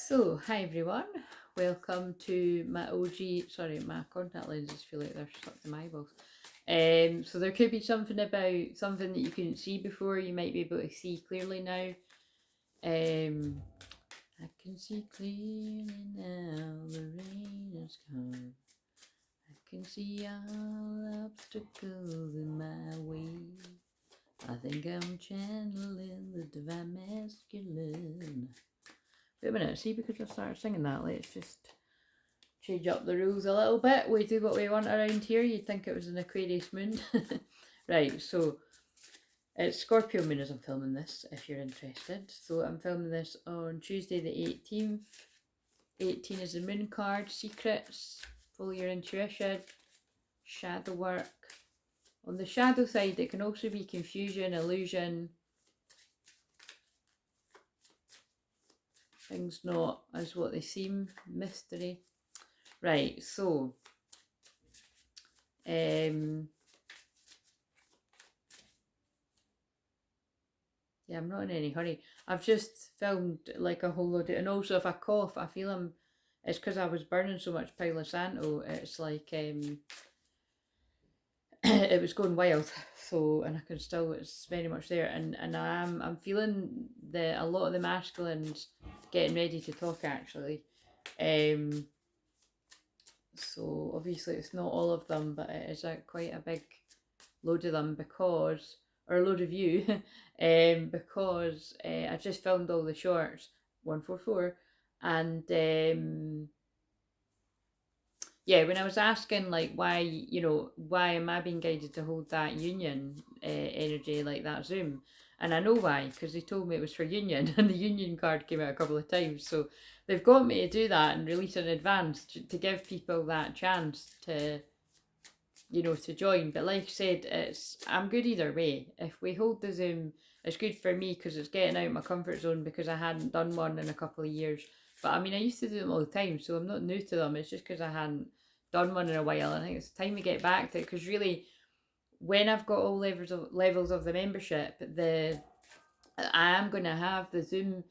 So, hi everyone, welcome to my my contact lenses feel like they're stuck to my eyeballs. So there could be something about something that you couldn't see before, you might be able to see clearly now. I can see clearly now, the rain has come. I can see all obstacles in my way. I think I'm channeling the divine masculine. Wait a minute, see, because I started singing that, let's just change up the rules a little bit. We do what we want around here. You'd think it was an Aquarius moon. Right, so it's Scorpio moon as I'm filming this, if you're interested. So I'm filming this on Tuesday the 18th. 18 is the moon card, secrets, follow your intuition, shadow work. On the shadow side, it can also be confusion, illusion, things not as what they seem, mystery. Right, so yeah, I'm not in any hurry. I've just filmed like a whole load of, and also if I cough, I feel it's because I was burning so much Palo Santo. It's like it was going wild. So, and I can still, it's very much there, and I'm feeling a lot of the masculines getting ready to talk actually. So obviously it's not all of them, but it is quite a big load of them because, or a load of you, because I just filmed all the shorts, 144, and yeah, when I was asking like why, why am I being guided to hold that union energy, like that Zoom, and I know why, because they told me it was for union, and the union card came out a couple of times, so they've got me to do that and release in advance to give people that chance to, to join. But like I said, I'm good either way. If we hold the Zoom, it's good for me because it's getting out of my comfort zone because I hadn't done one in a couple of years. But I mean, I used to do them all the time, so I'm not new to them. It's just because I hadn't done one in a while. I think it's time to get back to it, because really, when I've got all levels of the membership, I am going to have the Zoom,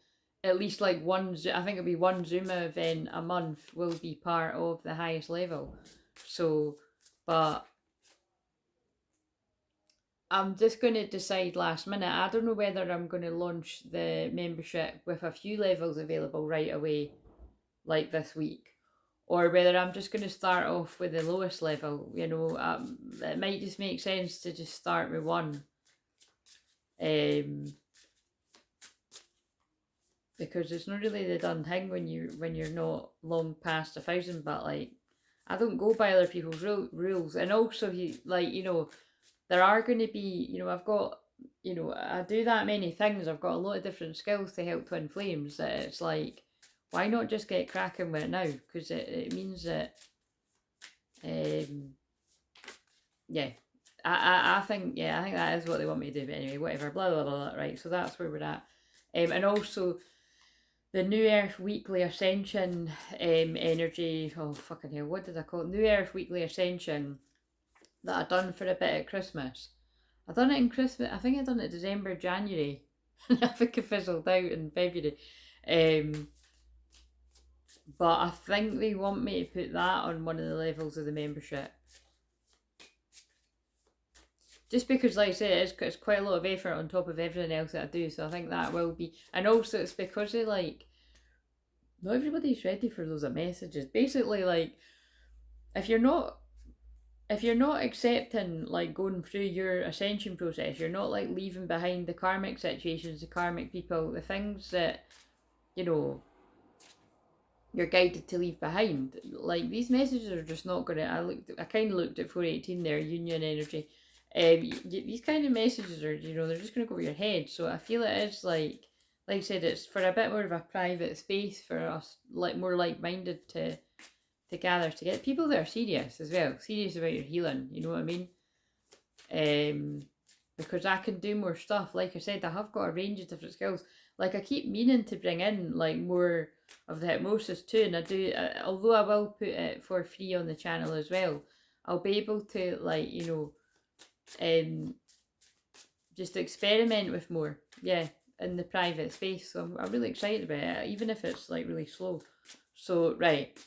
at least like one. I think it'll be one Zoom event a month will be part of the highest level. So, but I'm just going to decide last minute. I don't know whether I'm going to launch the membership with a few levels available right away, like this week, or whether I'm just going to start off with the lowest level. It might just make sense to just start with one. Because it's not really the done thing when you're not long past 1,000, but like, I don't go by other people's rules, and also there are going to be, I've got, I do that many things. I've got a lot of different skills to help twin flames that it's like, why not just get cracking with it now? Because it means that, yeah, I think that is what they want me to do. But anyway, whatever, blah, blah, blah, blah, right. So that's where we're at. And also the New Earth Weekly Ascension energy, oh fucking hell, what did I call it? New Earth Weekly Ascension that I done for a bit at Christmas. I done it in Christmas. I think I done it December, January. I think it fizzled out in February. But I think they want me to put that on one of the levels of the membership. Just because, like I say, it's quite a lot of effort on top of everything else that I do. So I think that will be, and also it's because of like, not everybody's ready for those messages. Basically, like, if you're not accepting, like, going through your ascension process, you're not like leaving behind the karmic situations, the karmic people, the things that you're guided to leave behind. Like, these messages are just not gonna. I kind of looked at 418 there, union energy. These kind of messages are, they're just gonna go over your head. So I feel it is like I said, it's for a bit more of a private space for us, like more like-minded to gather, to get people that are serious as well, serious about your healing, you know what I mean? Because I can do more stuff. Like I said, I have got a range of different skills. Like, I keep meaning to bring in like more of the hypnosis too, and I do, although I will put it for free on the channel as well, I'll be able to, like, just experiment with more. Yeah, in the private space. So I'm really excited about it, even if it's like really slow. So right,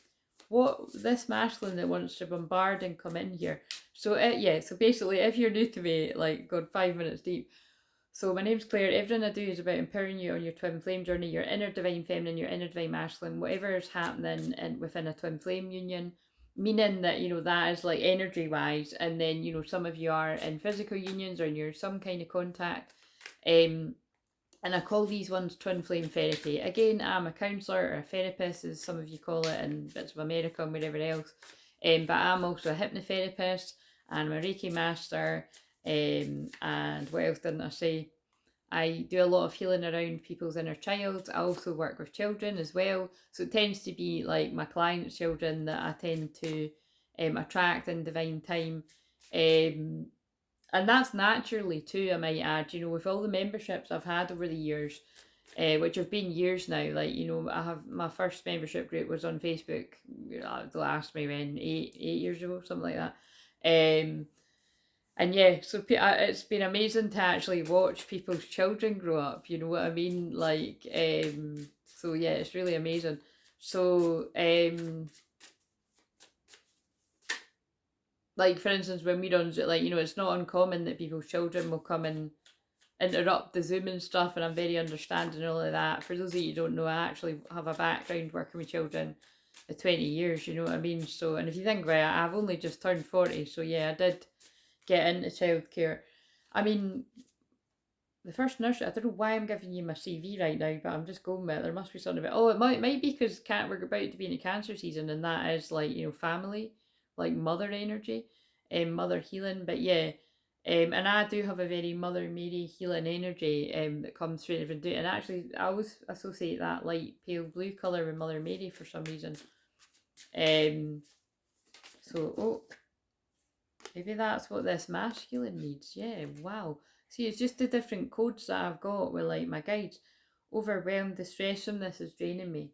what this masculine that wants to bombard and come in here. So yeah, so basically, if you're new to me, like God, 5 minutes deep. So my name's Claire. Everything I do is about empowering you on your twin flame journey, your inner divine feminine, your inner divine masculine, whatever is happening within a twin flame union. Meaning that, that is like energy wise, and then, some of you are in physical unions or you're some kind of contact. And I call these ones twin flame therapy. Again, I'm a counsellor or a therapist, as some of you call it in bits of America and wherever else. But I'm also a hypnotherapist and I'm a Reiki master. And what else didn't I say? I do a lot of healing around people's inner child. I also work with children as well. So it tends to be like my clients' children that I tend to attract in divine time. And that's naturally too, I might add, with all the memberships I've had over the years, which have been years now. Like, I have my first membership group was on Facebook. They'll ask me when, 8 years ago, something like that. And yeah, so it's been amazing to actually watch people's children grow up. You know what I mean? Like, so yeah, it's really amazing. So, like for instance, when we're on, like, it's not uncommon that people's children will come and interrupt the Zoom and stuff, and I'm very understanding and all of that. For those of you who don't know, I actually have a background working with children for 20 years, you know what I mean? So, and if you think about it, I've only just turned 40, so yeah, I did get into childcare. I mean, the first nursery, I don't know why I'm giving you my CV right now, but I'm just going with it. There must be something about, it might be because we're about to be in a cancer season, and that is like, family, like mother energy, mother healing. But yeah, and I do have a very Mother Mary healing energy that comes through every day. And actually, I always associate that light pale blue colour with Mother Mary for some reason. So, maybe that's what this masculine needs. Yeah, wow. See, it's just the different codes that I've got with like my guides. Overwhelmed, distress from this is draining me.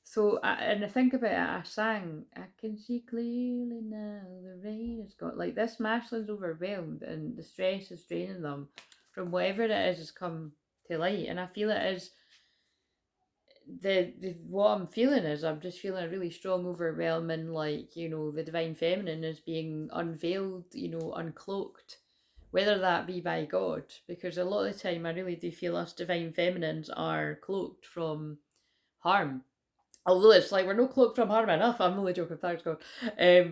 So, and I think about it, I sang, I can see clearly now the rain has got, like, this masculine's overwhelmed and the stress is draining them from whatever it is has come to light. And I feel it is the what I'm feeling is I'm just feeling a really strong overwhelming, like, the divine feminine is being unveiled, uncloaked, whether that be by God, because a lot of the time I really do feel us divine feminines are cloaked from harm. Although it's like we're no cloaked from harm enough. I'm only joking, thanks God.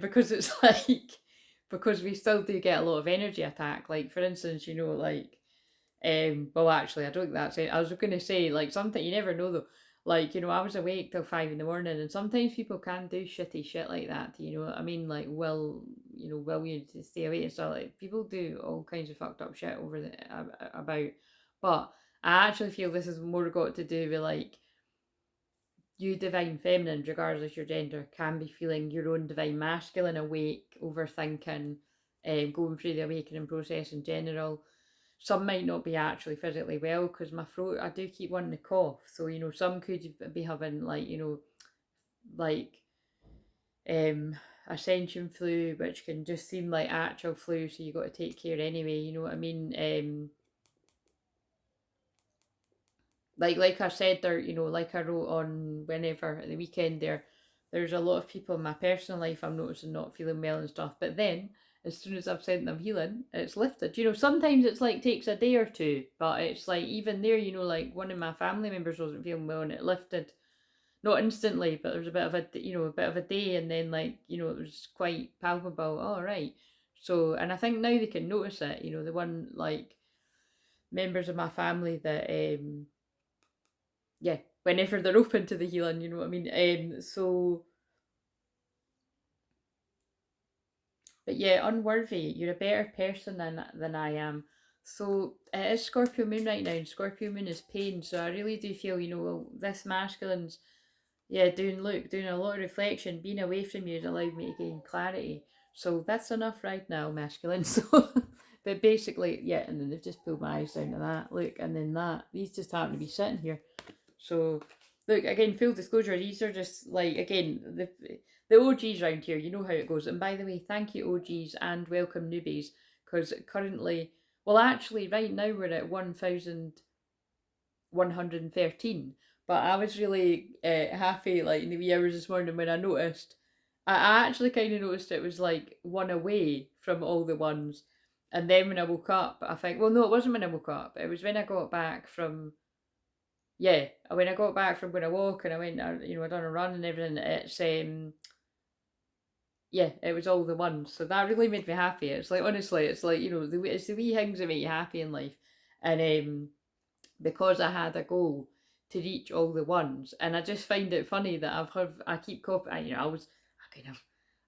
Because it's like, because we still do get a lot of energy attack. Like for instance, like well, actually, I don't think that's it. I was going to say, like, something you never know though. Like, I was awake till 5 in the morning, and sometimes people can do shitty shit like that. You know what I mean? Like, will you to stay awake and stuff? Like, people do all kinds of fucked up shit over about. But I actually feel this has more got to do with like you divine feminine, regardless your gender, can be feeling your own divine masculine awake, overthinking, going through the awakening process in general. Some might not be actually physically well, because my throat, I do keep wanting to cough. So, some could be having like, like ascension flu, which can just seem like actual flu, so you got to take care anyway, you know what I mean? Like I said there, like I wrote on whenever at the weekend there's a lot of people in my personal life I'm noticing not feeling well and stuff. But then as soon as I've sent them healing, it's lifted. Sometimes it's like takes a day or two, but it's like even there, like one of my family members wasn't feeling well and it lifted. Not instantly, but there was a bit of a day, and then like, it was quite palpable. All right. So, and I think now they can notice it, the one like members of my family that yeah, whenever they're open to the healing, you know what I mean? So, but yeah, unworthy. You're a better person than I am. So it is Scorpio moon right now, and Scorpio moon is pain. So I really do feel, well, this masculine's, yeah, doing a lot of reflection. Being away from you has allowed me to gain clarity. So that's enough right now, masculine. So, but basically, yeah, and then they've just pulled my eyes down to that. Look, and then that. These just happen to be sitting here. So, look, again, full disclosure, these are just like, again, the OGs around here, you know how it goes. And by the way, thank you OGs and welcome newbies, because currently, well, actually, right now we're at 1,000. 113. But I was really happy, like in the wee hours this morning when I noticed. I actually kind of noticed it was like one away from all the ones. And then when I woke up, I think, well, no, it wasn't when I woke up. It was when I got back from, yeah, when I got back from going to walk and I went, I done a run and everything. Yeah, it was all the ones. So that really made me happy. It's like, honestly, it's like, it's the wee things that make you happy in life. And because I had a goal to reach all the ones, and I just find it funny that I keep copying.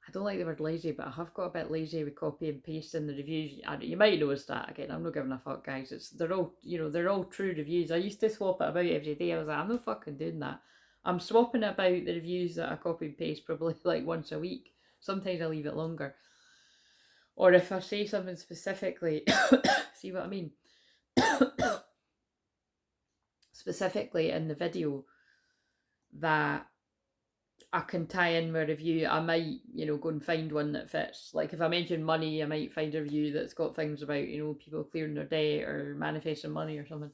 I don't like the word lazy, but I have got a bit lazy with copy and pasting the reviews. You might notice that. Again, I'm not giving a fuck, guys. They're all true reviews. I used to swap it about every day. I was like, I'm not fucking doing that. I'm swapping about the reviews that I copy and paste probably like once a week. Sometimes I leave it longer. Or if I say something specifically, see what I mean? Specifically in the video that I can tie in with a review, I might, go and find one that fits. Like if I mention money, I might find a review that's got things about, people clearing their debt or manifesting money or something.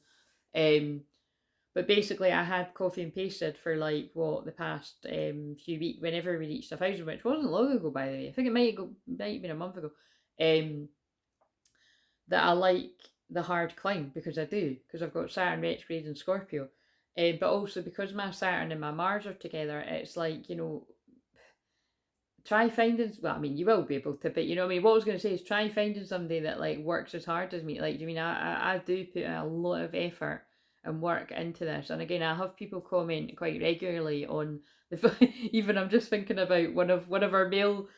But basically I had copy and pasted for like the past few weeks, whenever we reached 1,000, which wasn't long ago, by the way. I think it might have been a month ago. That I like the hard climb, because I do, because I've got Saturn retrograde and Scorpio. But also because my Saturn and my Mars are together, it's like, try finding, well, I mean, you will be able to, but what I was going to say is try finding somebody that like works as hard as me. Like, I do put a lot of effort and work into this. And again, I have people comment quite regularly on the, even I'm just thinking about one of our male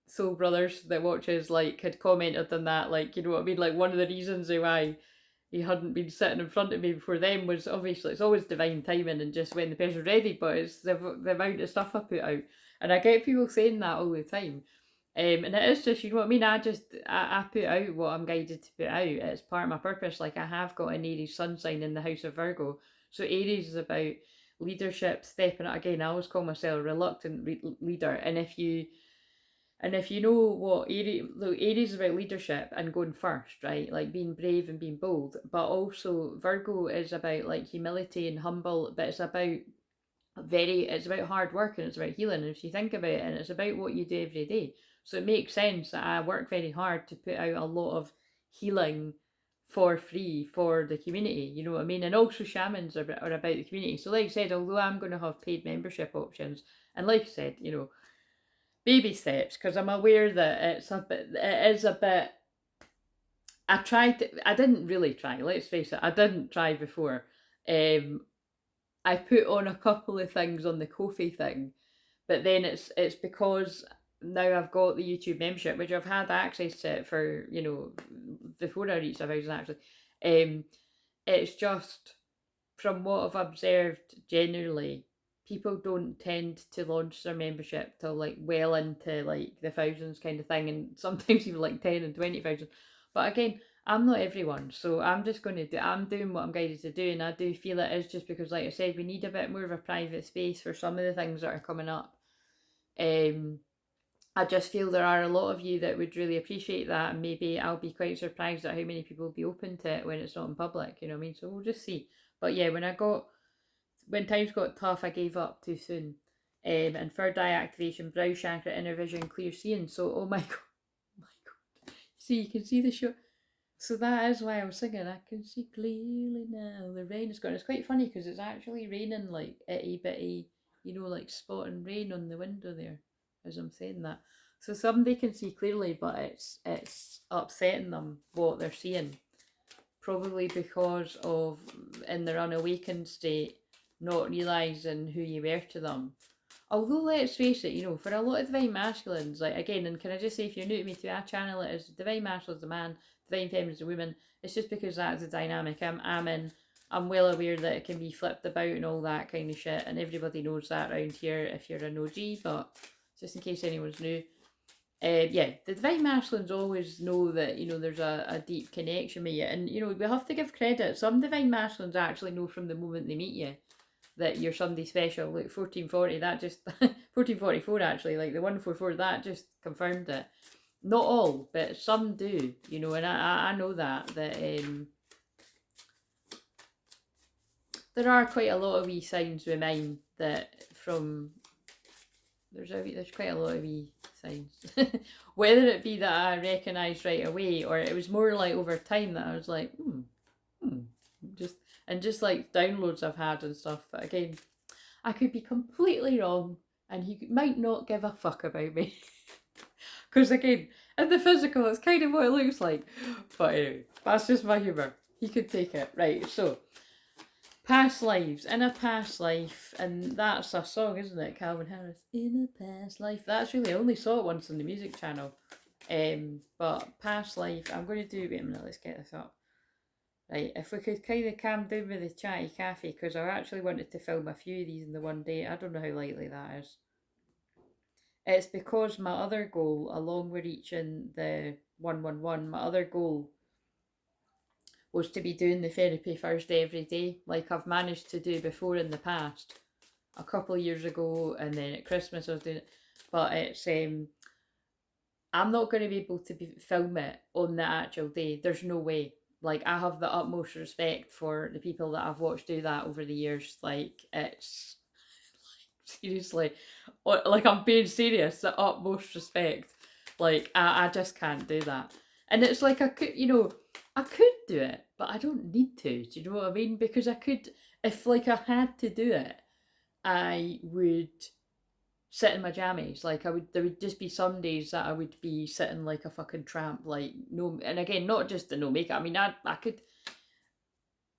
soul brothers that watches, like, had commented on that, like, you know what I mean? Like, one of the reasons why he hadn't been sitting in front of me before then was obviously it's always divine timing and just when the person's ready, but it's the amount of stuff I put out. And I get people saying that all the time. And it is just, you know what I mean? I put out what I'm guided to put out. It's part of my purpose. Like, I have got an Aries sun sign in the house of Virgo. So Aries is about leadership, stepping out. Again, I always call myself a reluctant leader. And if you know what Aries is about leadership and going first, right? Like being brave and being bold. But also Virgo is about like humility and humble, but it's about hard work and it's about healing. And if you think about it, and it's about what you do every day. So it makes sense that I work very hard to put out a lot of healing for free for the community, you know what I mean? And also shamans are about the community. So like I said, although I'm going to have paid membership options, and like I said, baby steps, because I'm aware that it is a bit. I didn't really try, let's face it, I didn't try before. I put on a couple of things on the Ko-fi thing, but then it's because now I've got the YouTube membership, which I've had access to for, before I reached 1,000 actually. It's just, from what I've observed generally, people don't tend to launch their membership till like well into like the thousands kind of thing, and sometimes even like 10 and 20,000. But again, I'm not everyone, so I'm doing what I'm guided to do, and I do feel it is just because, like I said, we need a bit more of a private space for some of the things that are coming up. I just feel there are a lot of you that would really appreciate that, and maybe I'll be quite surprised at how many people will be open to it when it's not in public, you know what I mean? So we'll just see. But yeah, when times got tough, I gave up too soon. And third eye activation, brow chakra, inner vision, clear seeing. So, oh my god, oh my god. See, you can see the show. So that is why I was singing, I can see clearly now, the rain is gone. It's quite funny because it's actually raining like itty bitty, like spotting rain on the window there as I'm saying that. So somebody can see clearly, but it's upsetting them what they're seeing. Probably because of, in their unawakened state, not realising who you were to them. Although, let's face it, for a lot of Divine Masculines, like, again, and can I just say, if you're new to me, to our channel, it is Divine Masculine is a man, Divine Feminine is a woman. It's just because that's the dynamic I'm in. I'm well aware that it can be flipped about and all that kind of shit, and everybody knows that around here if you're an OG, but just in case anyone's new. The Divine Masculines always know that, there's a deep connection with you. And, we have to give credit. Some Divine Masculines actually know from the moment they meet you that you're somebody special. Like 1440, that just 1444 actually, like the 144, that just confirmed it. Not all, but some do, and I know that there are quite a lot of wee signs with mine that from there's quite a lot of wee signs. Whether it be that I recognised right away, or it was more like over time that I was like, just just like downloads I've had and stuff. But again, I could be completely wrong, and he might not give a fuck about me. Because again, in the physical, it's kind of what it looks like. But anyway, that's just my humour. He could take it. Right, so past lives. In a past life, and that's a song, isn't it? Calvin Harris. In a past life. That's really, I only saw it once on the music channel. But past life, I'm going to do, wait a minute, let's get this up. Right, if we could kind of calm down with the chatty cafe, because I actually wanted to film a few of these in the one day. I don't know how likely that is. It's because my other goal, along with reaching the 111, my other goal was to be doing the therapy first every day, like I've managed to do before in the past, a couple of years ago, and then at Christmas I was doing it. But it's I'm not going to be able to film it on the actual day. There's no way. Like, I have the utmost respect for the people that I've watched do that over the years. Like, it's seriously, like, I'm being serious, the utmost respect. Like, I just can't do that. And it's like, I could do it, but I don't need to. Do you know what I mean? Because I could, if like I had to do it, I would sit in my jammies. Like, there would just be some days that I would be sitting like a fucking tramp, like no, and again, not just the no makeup. I mean, I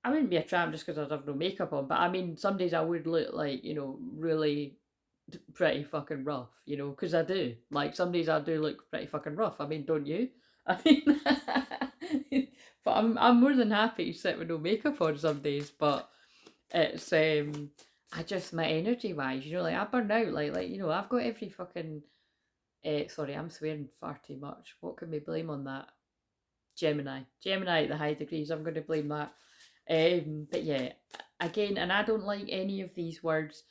wouldn't be a tramp just because I'd have no makeup on, but I mean, some days I would look like, really pretty fucking rough, because I do. Like, some days I do look pretty fucking rough. I mean, don't you? I mean, but I'm more than happy to sit with no makeup on some days, but it's I just, my energy wise, like I burn out, like I've got every fucking sorry, I'm swearing far too much. What can we blame on that? Gemini at the high degrees. I'm going to blame that. But yeah, again, and I don't like any of these words.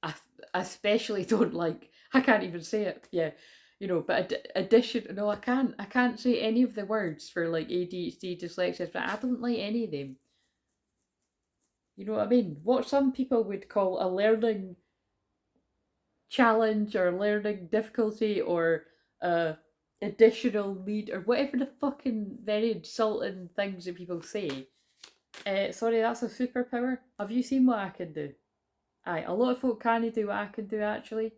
I especially don't like. I can't even say it. Yeah, But addition. No, I can't. I can't say any of the words for like ADHD, dyslexia. But I don't like any of them. You know what I mean? What some people would call a learning challenge or learning difficulty or additional need or whatever the fucking very insulting things that people say. Sorry, that's a superpower. Have you seen what I can do? Aye, a lot of folk can't do what I can do actually.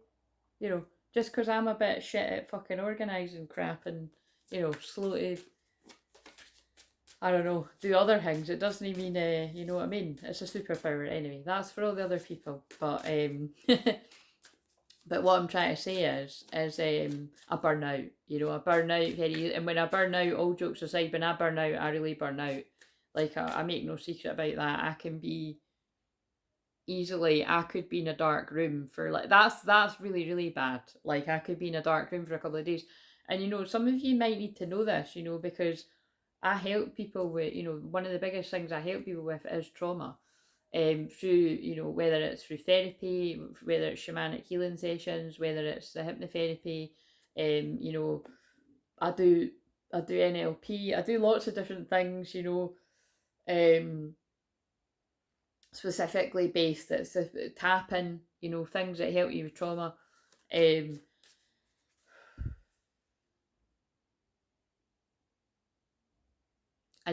Just because I'm a bit shit at fucking organising crap and, slow to, I don't know, do other things. It doesn't mean, you know what I mean? It's a superpower anyway. That's for all the other people. But, but what I'm trying to say is I burn out. I burn out very, and when I burn out, all jokes aside, when I burn out, I really burn out. Like, I make no secret about that. I can be easily, I could be in a dark room for like, that's really, really bad. Like, I could be in a dark room for a couple of days. And, some of you might need to know this, because I help people with, one of the biggest things I help people with is trauma. Through, whether it's through therapy, whether it's shamanic healing sessions, whether it's the hypnotherapy, I do NLP, I do lots of different things, specifically based at tapping, things that help you with trauma. And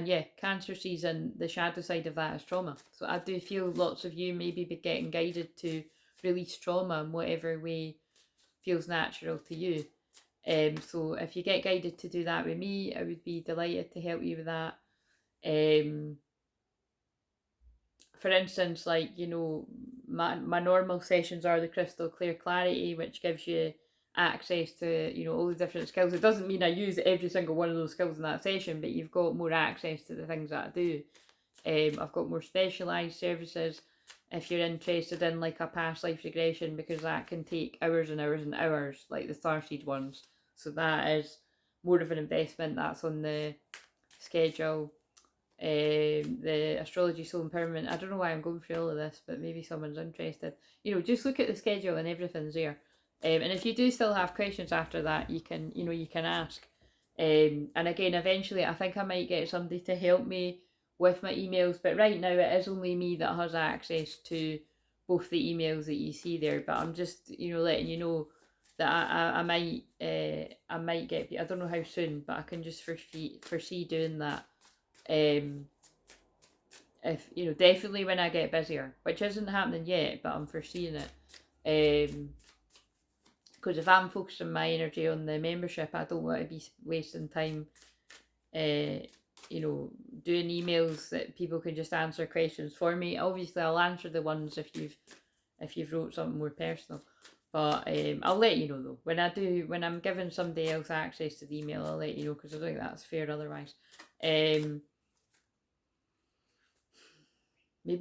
yeah, cancer season, the shadow side of that is trauma. So I do feel lots of you maybe be getting guided to release trauma in whatever way feels natural to you. So if you get guided to do that with me, I would be delighted to help you with that. For instance, like, my normal sessions are the crystal clear clarity, which gives you access to, all the different skills. It doesn't mean I use every single one of those skills in that session, but you've got more access to the things that I do. I've got more specialised services if you're interested in like a past life regression, because that can take hours and hours and hours, like the starseed ones. So that is more of an investment. That's on the schedule. The astrology soul empowerment. I don't know why I'm going through all of this, but maybe someone's interested. Just look at the schedule and everything's there. And if you do still have questions after that, you can ask. And again, eventually, I think I might get somebody to help me with my emails, but right now it is only me that has access to both the emails that you see there. But I'm just, letting you know that I might get, I don't know how soon, but I can just foresee doing that. If definitely when I get busier, which isn't happening yet, but I'm foreseeing it. Because if I'm focusing my energy on the membership, I don't want to be wasting time uh, doing emails that people can just answer questions for me. Obviously, I'll answer the ones if you've wrote something more personal. But I'll let you know though when I'm giving somebody else access to the email. I'll let you know, because I don't think that's fair otherwise. Maybe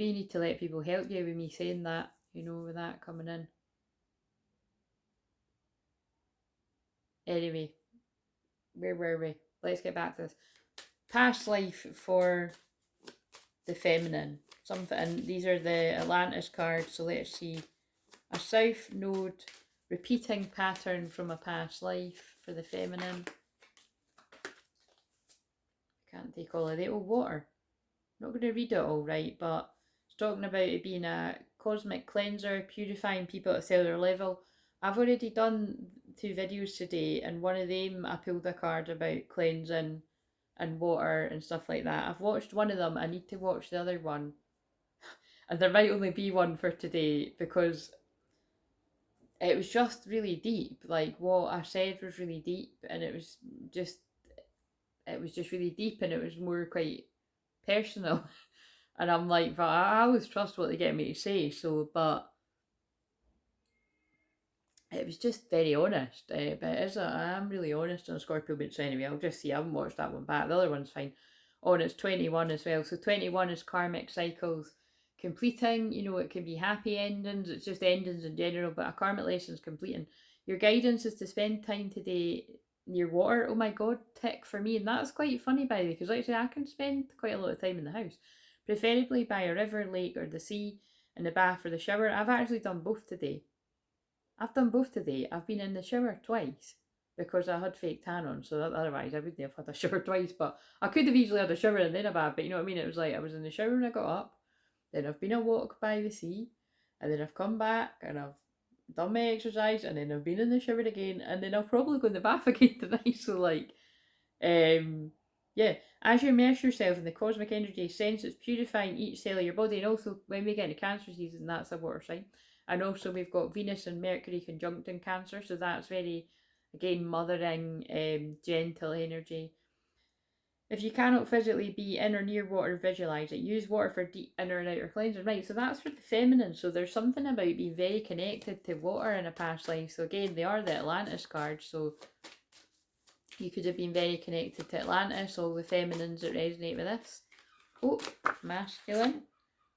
you need to let people help you with me saying that. With that coming in. Anyway, where were we? Let's get back to this. Past life for the feminine. Something, and these are the Atlantis cards, so let's see. A south node, repeating pattern from a past life for the feminine. Can't take all of it. Oh, water. I'm not going to read it all right, but it's talking about it being a cosmic cleanser, purifying people at a cellular level. I've already done 2 videos today, and one of them I pulled a card about cleansing and water and stuff like that. I've watched one of them. I need to watch the other one. And there might only be one for today, because it was just really deep. Like, what I said was really deep, and just it was just really deep, and it was more quite personal. And I'm like, but I always trust what they get me to say. So, but it was just very honest. But I am really honest on Scorpio Moon. So anyway, I'll just see. I haven't watched that one back. The other one's fine. Oh, and it's 21 as well. So 21 is karmic cycles completing. It can be happy endings. It's just endings in general. But a karmic lesson is completing. Your guidance is to spend time today near water. Oh my God, tick for me. And that's quite funny, by the way, because like I say, I can spend quite a lot of time in the house. Preferably by a river, lake, or the sea, in the bath or the shower. I've actually done both today. I've been in the shower twice because I had fake tan on, so that, otherwise I wouldn't have had a shower twice. But I could have easily had a shower and then a bath, but you know what I mean? It was like I was in the shower when I got up, then I've been a walk by the sea, and then I've come back and I've done my exercise, and then I've been in the shower again, and then I'll probably go in the bath again tonight. So, like, yeah, as you immerse yourself in the cosmic energy, sense it's purifying each cell of your body. And also, when we get into Cancer season, that's a water sign. And also, we've got Venus and Mercury conjunct in Cancer, so that's very, again, mothering, gentle energy. If you cannot physically be in or near water, visualize it. Use water for deep inner and outer cleansing. Right, so that's for the feminine. So there's something about being very connected to water in a past life. So again, they are the Atlantis cards. So you could have been very connected to Atlantis, all the feminines that resonate with this. Oh, masculine.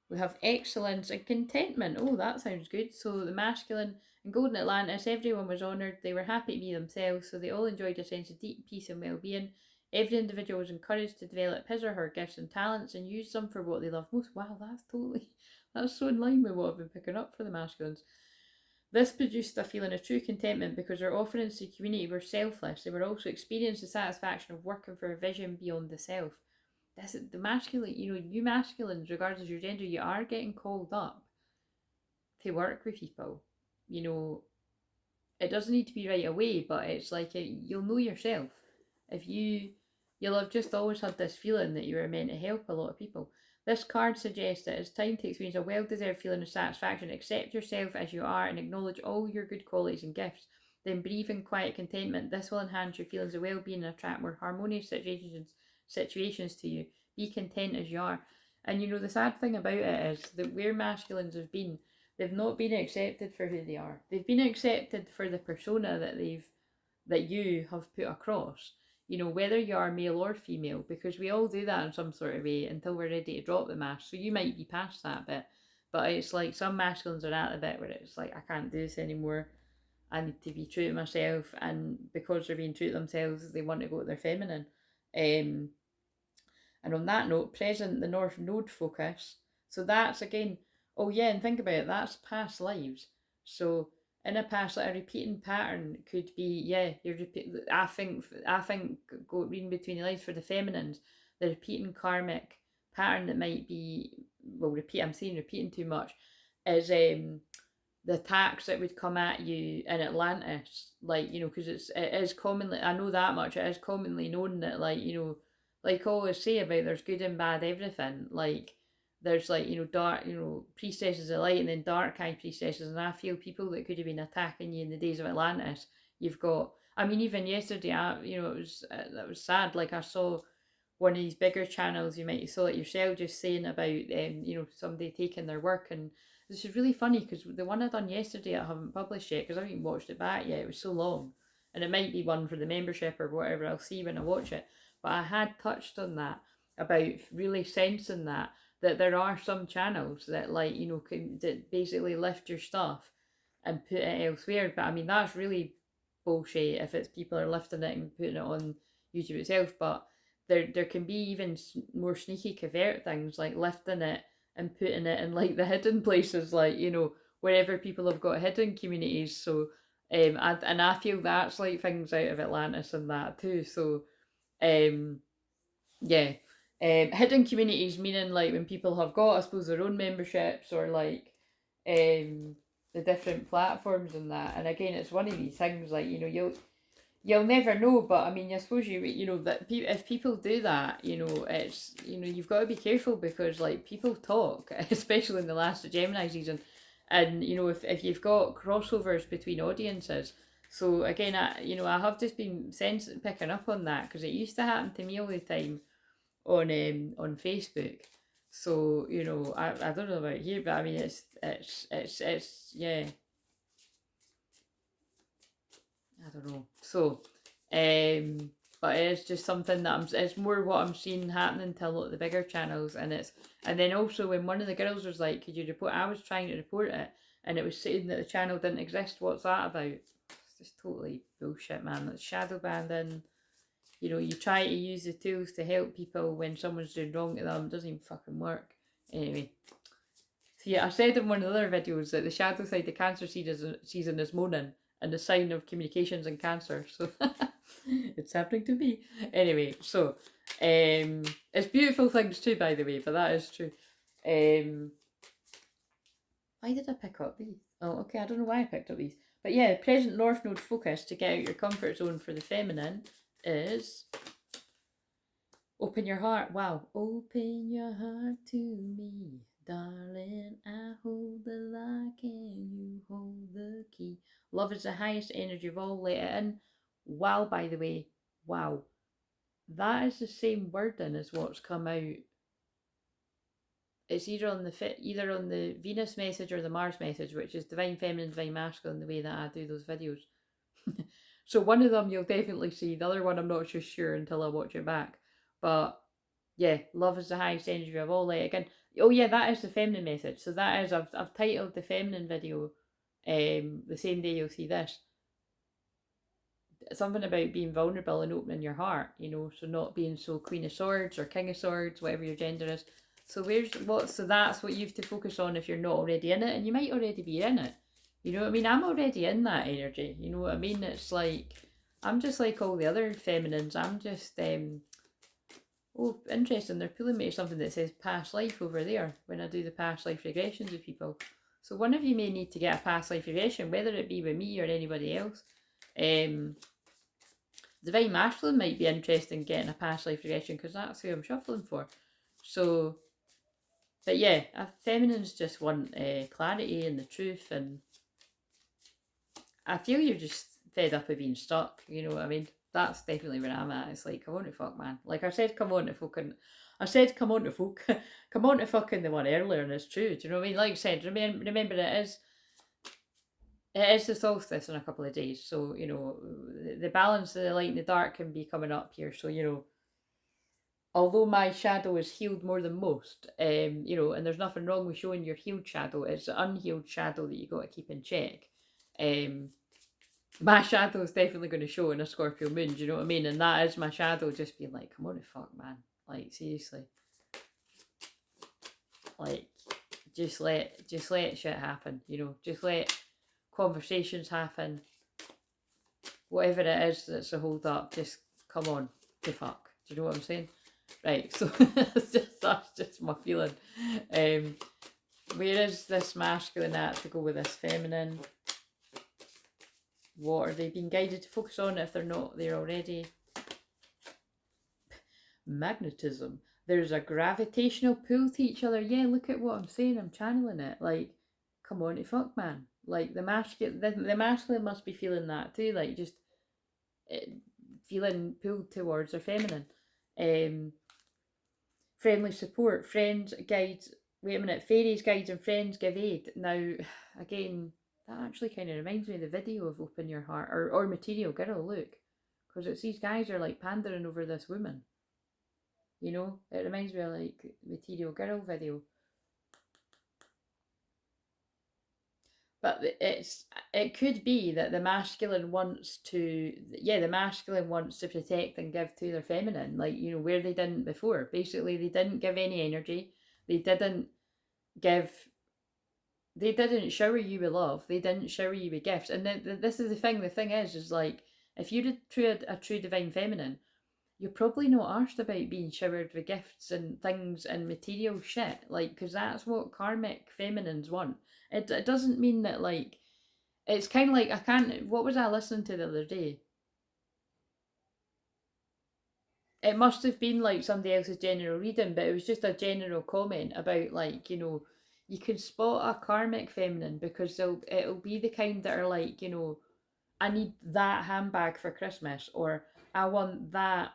We have excellence and contentment. Oh, that sounds good. So the masculine in Golden Atlantis, everyone was honoured. They were happy to be themselves, so they all enjoyed a sense of deep peace and well-being. Every individual was encouraged to develop his or her gifts and talents and use them for what they love most. Wow, that's so in line with what I've been picking up for the masculines. This produced a feeling of true contentment because their offerings to the community were selfless. They were also experiencing the satisfaction of working for a vision beyond the self. This is the masculine, you masculines, regardless of your gender, you are getting called up to work with people. It doesn't need to be right away, but it's like you'll know yourself. If you'll have just always had this feeling that you were meant to help a lot of people. This card suggests that it's time to experience a well-deserved feeling of satisfaction. Accept yourself as you are and acknowledge all your good qualities and gifts. Then breathe in quiet contentment. This will enhance your feelings of well-being and attract more harmonious situations to you. Be content as you are. And the sad thing about it is that where masculines have been, they've not been accepted for who they are. They've been accepted for the persona that you have put across. Whether you are male or female, because we all do that in some sort of way until we're ready to drop the mask. So you might be past that bit, but it's like some masculines are at the bit where it's like, I can't do this anymore. I need to be true to myself, and because they're being true to themselves, they want to go to their feminine. And on that note, present the North Node focus. So that's again, oh yeah, and think about it, that's past lives. So in a past, like a repeating pattern could be, yeah, you're repeat. I think go reading between the lines for the feminines, the repeating karmic pattern that might be, well, I'm saying repeating too much, is the attacks that would come at you in Atlantis, like, you know, because it is commonly, I know that much, it is commonly known that, like, you know, like I always say about there's good and bad everything, like there's, like, you know, dark, you know, priestesses of light and then dark high priestesses, and I feel people that could have been attacking you in the days of Atlantis, you've got, I mean, even yesterday, you know, it was that was sad, like I saw one of these bigger channels, you might have saw it yourself, just saying about you know, somebody taking their work, and this is really funny because the one I done yesterday I haven't published yet because I haven't watched it back yet. It was so long, and it might be one for the membership or whatever. I'll see when I watch it. But I had touched on that about really sensing that there are some channels that, like, you know, can that basically lift your stuff and put it elsewhere. But I mean, that's really bullshit if it's people are lifting it and putting it on YouTube itself. But there can be even more sneaky covert things like lifting it and putting it in, like, the hidden places, like, you know, wherever people have got hidden communities. So I feel that's like things out of Atlantis and that too. So um yeah, hidden communities meaning, like, when people have got, I suppose, their own memberships, or like the different platforms and that. And again, it's one of these things, like, you know, you'll never know, but I mean, I suppose you know that if people do that, you know, it's, you know, you've got to be careful because, like, people talk, especially in the last Gemini season, and you know, if you've got crossovers between audiences. So again, I have just been picking up on that because it used to happen to me all the time on Facebook. So, you know, I don't know about here, but I mean, it's yeah, I don't know. So, but it's just something that it's more what I'm seeing happening to a lot of the bigger channels, and then also when one of the girls was like, "Could you report?" I was trying to report it, and it was saying that the channel didn't exist. What's that about? It's just totally bullshit, man. It's shadow banding. You know, you try to use the tools to help people when someone's doing wrong to them. It doesn't even fucking work. Anyway. So yeah, I said in one of the other videos that the shadow side of cancer season is moaning and the sign of communications and cancer. So it's happening to me. Anyway, so it's beautiful things too, by the way, but that is true. Why did I pick up these? Oh, okay, I don't know why I picked up these. But yeah, present North Node focus to get out your comfort zone for the feminine is open your heart. Wow. Open your heart to me, darling. I hold the lock and you hold the key. Love is the highest energy of all. Let it in. Wow, by the way. Wow. That is the same wording as what's come out. It's either on the Venus message or the Mars message, which is divine feminine, divine masculine, the way that I do those videos. So one of them you'll definitely see. The other one I'm not so sure until I watch it back. But yeah, love is the highest energy of all. Like, again, oh yeah, that is the feminine message. So that is, I've titled the feminine video, the same day you'll see this. Something about being vulnerable and opening your heart, you know, so not being so Queen of Swords or King of Swords, whatever your gender is. So that's what you have to focus on if you're not already in it, and you might already be in it. You know what I mean? I'm already in that energy. You know what I mean? It's like I'm just like all the other feminines. I'm just oh, interesting. They're pulling me to something that says past life over there when I do the past life regressions with people. So one of you may need to get a past life regression, whether it be with me or anybody else. Divine Masculine might be interested in getting a past life regression because that's who I'm shuffling for. So, but yeah, feminines just want clarity and the truth, and I feel you're just fed up of being stuck. You know what I mean? That's definitely where I'm at. It's like, come on to fuck, man. Like I said, come on to fucking. I said, come on to fuck. Come on to fucking the one earlier, and it's true. Do you know what I mean? Like I said, remember it is the solstice in a couple of days, so you know the balance of the light and the dark can be coming up here. So you know, although my shadow is healed more than most, you know, and there's nothing wrong with showing your healed shadow. It's the unhealed shadow that you got to keep in check. My shadow is definitely going to show in a Scorpio moon. Do you know what I mean? And that is my shadow just being like, come on, fuck, man. Like, seriously. Like, just let shit happen. You know, just let conversations happen. Whatever it is that's a hold up, just come on to fuck. Do you know what I'm saying? Right, so that's just my feeling. Where is this masculine at to go with this feminine? What are they being guided to focus on if they're not there already? Magnetism. There's a gravitational pull to each other. Yeah, look at what I'm saying. I'm channeling it. Like, come on to fuck, man. Like the masculine must be feeling that too. Like just feeling pulled towards their feminine. Um, friendly support, friends, guides. Wait a minute, fairies, guides, and friends give aid. Now, again, that actually kind of reminds me of the video of Open Your Heart or Material Girl. Look, because it's these guys are like pandering over this woman. You know, it reminds me of like Material Girl video. But it could be that the masculine wants to, yeah, the masculine wants to protect and give to their feminine, like, you know, where they didn't before. Basically, they didn't give any energy. They didn't give, they didn't shower you with love. They didn't shower you with gifts. And then this is the thing. The thing is like, if you're a true divine feminine, you're probably not arsed about being showered with gifts and things and material shit, like, because that's what karmic feminines want. It doesn't mean that, like, it's kind of like, I can't, what was I listening to the other day? It must have been like somebody else's general reading, but it was just a general comment about, like, you know, you can spot a karmic feminine because it'll be the kind that are like, you know, I need that handbag for Christmas, or I want that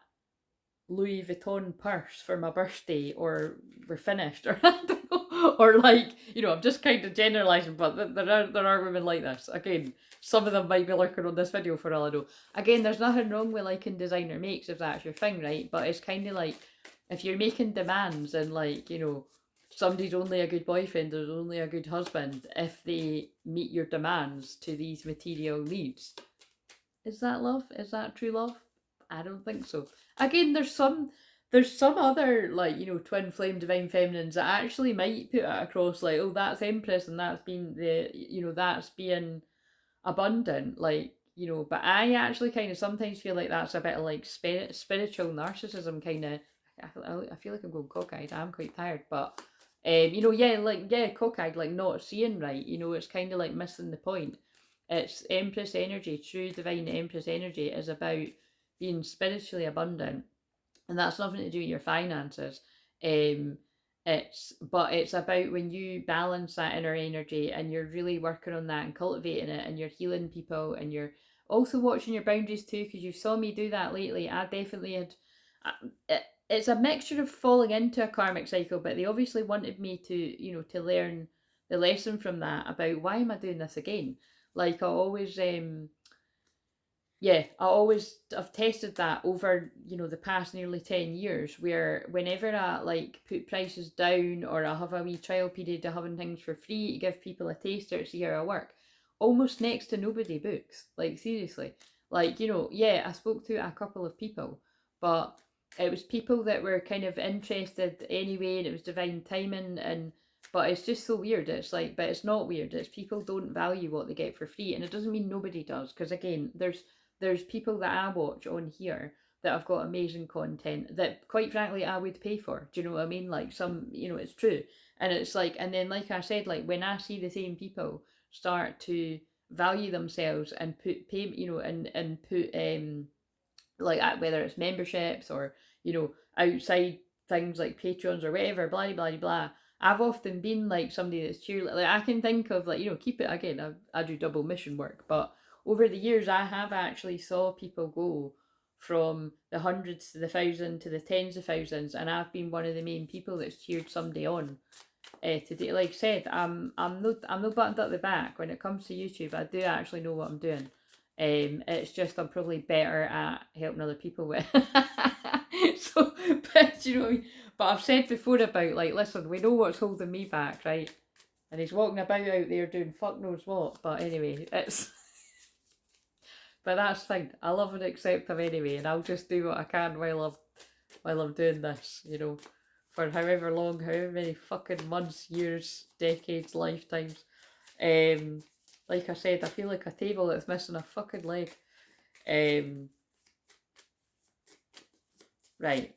Louis Vuitton purse for my birthday, or we're finished, or I don't know, or like, you know, I'm just kind of generalizing, but there are women like this. Again, some of them might be lurking on this video for all I know. Again, there's nothing wrong with liking designer makes if that's your thing, right? But it's kind of like, if you're making demands and, like, you know, somebody's only a good boyfriend, there's only a good husband if they meet your demands to these material needs. Is that love? Is that true love? I don't think so. Again, there's some other, like, you know, twin flame divine feminines that actually might put it across like, oh, that's empress and that's being the, you know, that's being abundant, like, you know. But I actually kind of sometimes feel like that's a bit of like spiritual narcissism kind of. I feel like I'm going cockeyed. I'm quite tired, but you know, yeah, like, yeah, cockeyed, like not seeing right. You know, it's kind of like missing the point. It's Empress energy, true divine Empress energy is about being spiritually abundant, and that's nothing to do with your finances. Um, it's about when you balance that inner energy and you're really working on that and cultivating it, and you're healing people, and you're also watching your boundaries too, because you saw me do that lately. I definitely had. It's a mixture of falling into a karmic cycle, but they obviously wanted me to, you know, to learn the lesson from that about why am I doing this again. Like, I always have tested that over, you know, the past nearly 10 years, where whenever I like put prices down, or I have a wee trial period of having things for free to give people a taster to see how I work, almost next to nobody books. Like, seriously. Like, you know, yeah, I spoke to a couple of people, but it was people that were kind of interested anyway, and it was divine timing. And but it's just so weird. It's like, but it's not weird. It's people don't value what they get for free, and it doesn't mean nobody does, because again, there's people that I watch on here that have got amazing content that, quite frankly, I would pay for. Do you know what I mean? Like, some, you know, it's true. And it's like, and then, like I said, like, when I see the same people start to value themselves and pay, you know, and put, like, whether it's memberships or, you know, outside things like Patreons or whatever, blah, blah, blah, blah. I've often been like somebody that's cheerleader. Like, I can think of, like, you know, keep it, again, I do double mission work, but over the years I have actually saw people go from the hundreds to the thousand to the tens of thousands, and I've been one of the main people that's cheered somebody on. Today, like I said, I'm no buttoned up the back when it comes to YouTube. I do actually know what I'm doing. It's just I'm probably better at helping other people with. So, but you know what I mean. But I've said before about, like, listen, we know what's holding me back, right? And he's walking about out there doing fuck knows what. But anyway, it's. But that's fine. I love and accept him anyway, and I'll just do what I can while I'm doing this, you know, for however long, however many fucking months, years, decades, lifetimes. Like I said, I feel like a table that's missing a fucking leg. Right.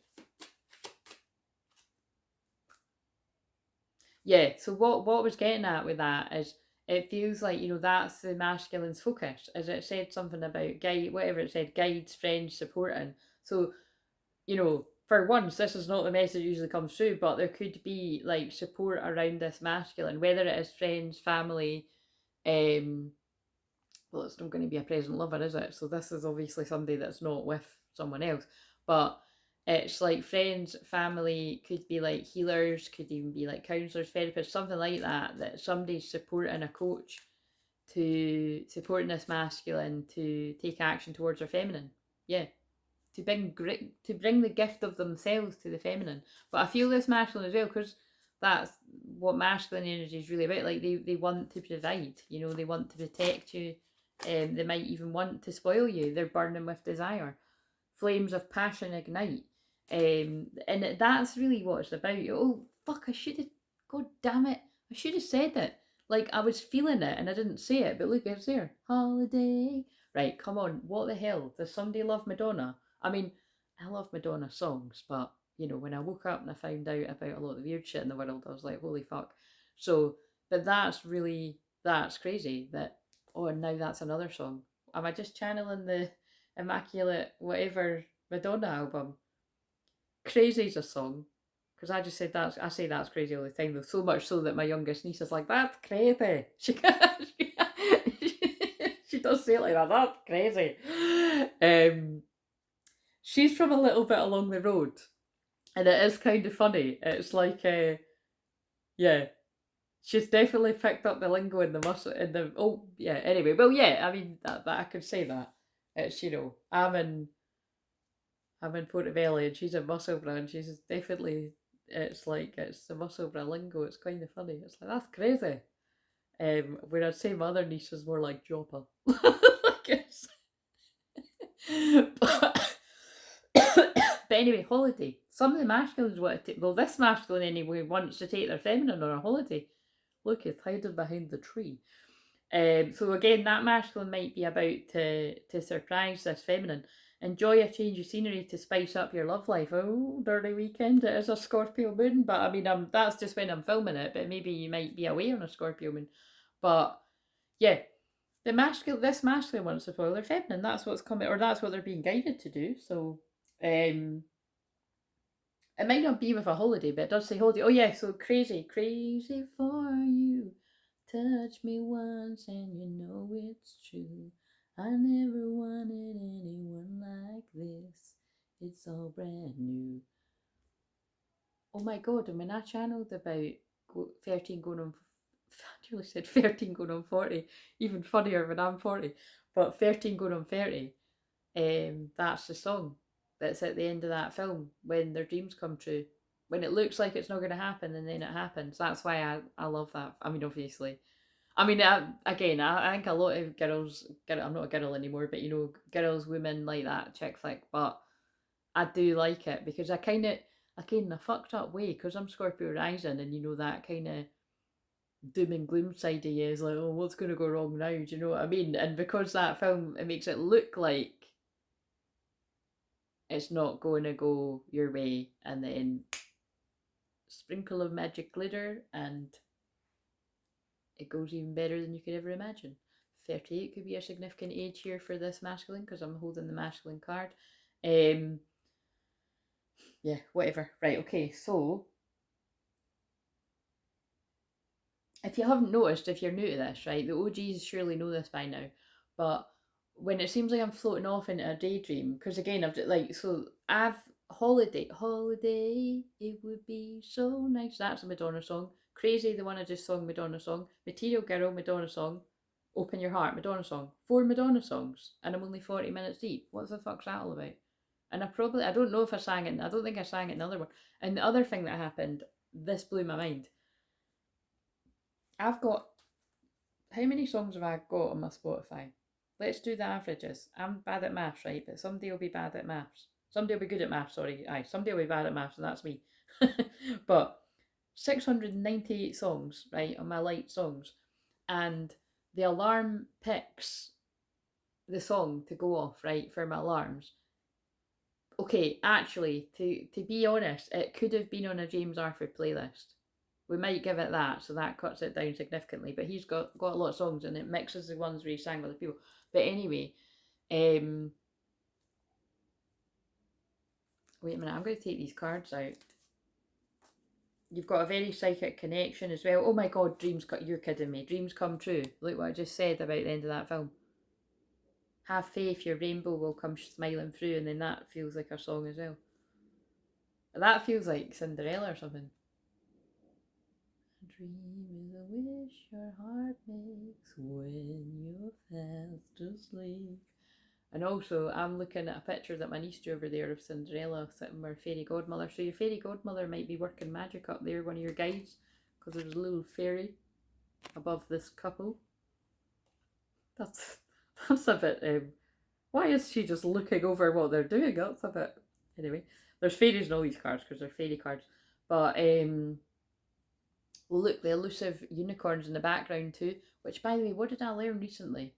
Yeah, so what I was getting at with that is it feels like, that's the masculine's focus. As it said something about guide, whatever it said, guides, friends, supporting. So, for once, this is not the message that usually comes through, but there could be like support around this masculine, whether it is friends, family, um, well, it's not going to be a present lover, is it? So this is obviously somebody that's not with someone else. But it's like friends, family, could be like healers, could even be like counselors, therapists, something like that, that somebody's supporting a coach to supporting this masculine to take action towards their feminine. Yeah. To bring the gift of themselves to the feminine. But I feel this masculine as well, because that's what masculine energy is really about. Like they want to provide, they want to protect you. They might even want to spoil you. They're burning with desire. Flames of passion ignite. And that's really what it's about. Oh, fuck, I should have, god damn it, I should have said it. Like, I was feeling it and I didn't say it, but look, it's there. Holiday. Right, come on, what the hell? Does somebody love Madonna? I mean, I love Madonna songs, but, when I woke up and I found out about a lot of the weird shit in the world, I was like, holy fuck. So, but that's crazy that, oh, and now that's another song. Am I just channeling the Immaculate whatever Madonna album? Crazy's a song. Because I say that's crazy all the time though, so much so that my youngest niece is like, that's crazy. She does say it like that, that's crazy. Um, she's from a little bit along the road, and it is kind of funny. It's like, yeah, she's definitely picked up the lingo in the muscle in the oh yeah. Anyway, well yeah, I mean that I could say that. It's I'm in Portobello and she's in Musselburgh and she's definitely it's the Musselburgh lingo. It's kind of funny. It's like that's crazy. Where I'd say my other niece is more like Joppa. Like but, but anyway, holiday. Some of the masculines want to well, this masculine anyway wants to take their feminine on a holiday. Look, it's hiding behind the tree. So again, that masculine might be about to surprise this feminine. Enjoy a change of scenery to spice up your love life. Oh, dirty weekend! It is a Scorpio moon, but I mean, that's just when I'm filming it. But maybe you might be away on a Scorpio moon. But yeah, this masculine wants to follow their feminine. That's what's coming, or that's what they're being guided to do. So, it might not be with a holiday, but it does say holiday. Oh yeah, so crazy, crazy for you. Touch me once and you know it's true. I never wanted anyone like this. It's all brand new. Oh my god, and when I channeled about 13 going on, I nearly said 13 going on 40, even funnier when I'm 40, but 13 going on 30, that's the song that's at the end of that film when their dreams come true. When it looks like it's not going to happen and then it happens. That's why I love that. I mean, obviously, again, I think a lot of I'm not a girl anymore, but girls, women like that chick flick. But I do like it because again, in a fucked up way, because I'm Scorpio rising, and that kind of doom and gloom side of you is like, oh, what's going to go wrong now? Do you know what I mean? And because that film, it makes it look like it's not going to go your way, and then sprinkle of magic glitter and it goes even better than you could ever imagine. 38 could be a significant age here for this masculine because I'm holding the masculine card. Yeah, whatever. Right, okay, so if you haven't noticed, if you're new to this, right, the OGs surely know this by now, but when it seems like I'm floating off into a daydream, because again, I've holiday, it would be so nice. That's a Madonna song. Crazy, the one I just sung, Madonna song. Material Girl, Madonna song. Open Your Heart, Madonna song. 4 Madonna songs, and I'm only 40 minutes deep. What the fuck's that all about? And I don't know if I sang it, I don't think I sang it in another one. And the other thing that happened, this blew my mind. I've got, how many songs have I got on my Spotify? Let's do the averages. I'm bad at maths, right? But somebody will be bad at maths. Somebody will be good at maths, sorry. Aye, somebody will be bad at maths, and that's me. But 698 songs, right, on my light songs. And the alarm picks the song to go off, right, for my alarms. Okay, actually, to be honest, it could have been on a James Arthur playlist, we might give it that, so that cuts it down significantly. But he's got a lot of songs, and it mixes the ones where he sang with other people. But anyway, wait a minute, I'm going to take these cards out. You've got a very psychic connection as well. Oh my god, dreams, you're kidding me. Dreams come true. Look what I just said about the end of that film. Have faith, your rainbow will come smiling through, and then that feels like a song as well. That feels like Cinderella or something. A dream is a wish your heart makes when you're fast asleep. And also, I'm looking at a picture that my niece drew over there of Cinderella sitting with her fairy godmother. So your fairy godmother might be working magic up there, one of your guides, because there's a little fairy above this couple. That's a bit, why is she just looking over what they're doing? That's a bit, anyway. There's fairies in all these cards, because they're fairy cards. But, well, look, the elusive unicorns in the background too, which, by the way, what did I learn recently?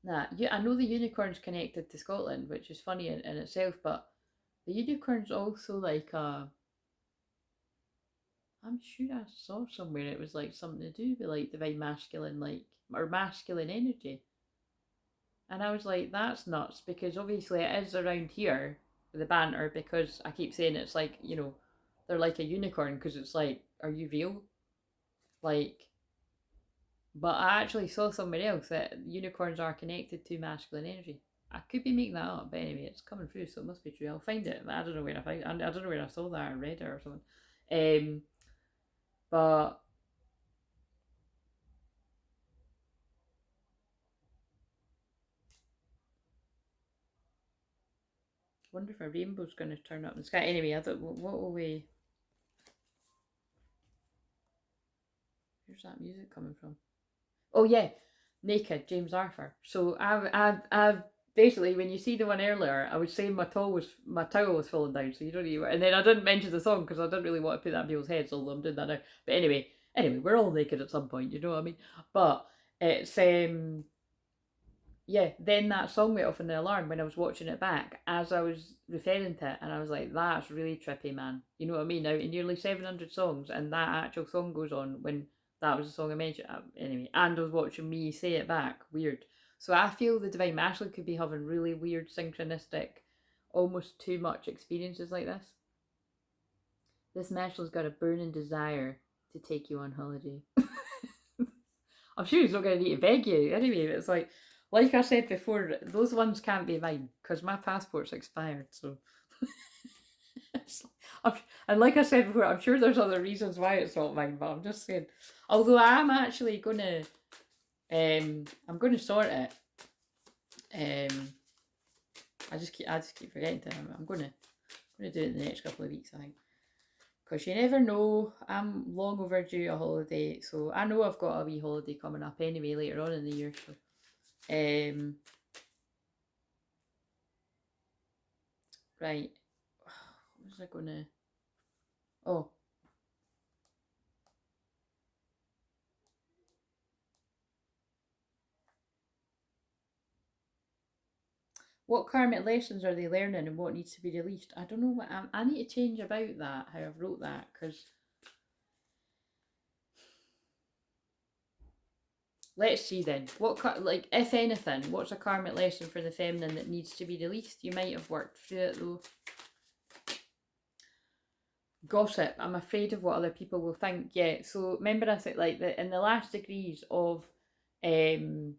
Nah, I know the unicorn's connected to Scotland, which is funny in itself, but the unicorn's also like I'm sure I saw somewhere it was like something to do with like divine masculine, like, or masculine energy. And I was like, that's nuts, because obviously it is around here with the banter, because I keep saying it's like, you know, they're like a unicorn, because it's like, are you real? Like, but I actually saw somewhere else that unicorns are connected to masculine energy. I could be making that up, but anyway, it's coming through, so it must be true. I'll find it. I don't know where I don't know where I saw that or read it or something. But I wonder if a rainbow's going to turn up in the sky. Anyway, I don't. What will we? Where's that music coming from? Oh yeah, Naked, James Arthur. So I've basically, when you see the one earlier, I was saying my towel was falling down, so you don't even. And then I didn't mention the song because I didn't really want to put that in people's heads, although I'm doing that now. But anyway, we're all naked at some point, you know what I mean? But it's yeah. Then that song went off in the alarm when I was watching it back as I was referring to it, and I was like, that's really trippy, man. You know what I mean? Now in nearly 700 songs, and that actual song goes on when that was the song I mentioned. Anyway, and I was watching me say it back. Weird. So I feel the Divine Masculine could be having really weird, synchronistic, almost too much experiences like this. This masculine's got a burning desire to take you on holiday. I'm sure he's not going to need to beg you. Anyway, it's like I said before, those ones can't be mine because my passport's expired. So, and like I said before, I'm sure there's other reasons why it's not mine, but I'm just saying. Although I'm actually gonna, I'm gonna sort it. I just keep forgetting to. I'm gonna do it in the next couple of weeks, I think. Because you never know, I'm long overdue a holiday, so I know I've got a wee holiday coming up anyway later on in the year. So, right, what was I gonna? Oh, what karmic lessons are they learning, and what needs to be released? I don't know what I need to change about that. How I've wrote that, because let's see then. What, like, if anything, what's a karmic lesson for the feminine that needs to be released? You might have worked through it though. Gossip. I'm afraid of what other people will think. Yeah. So remember, I said like in the last degrees of, and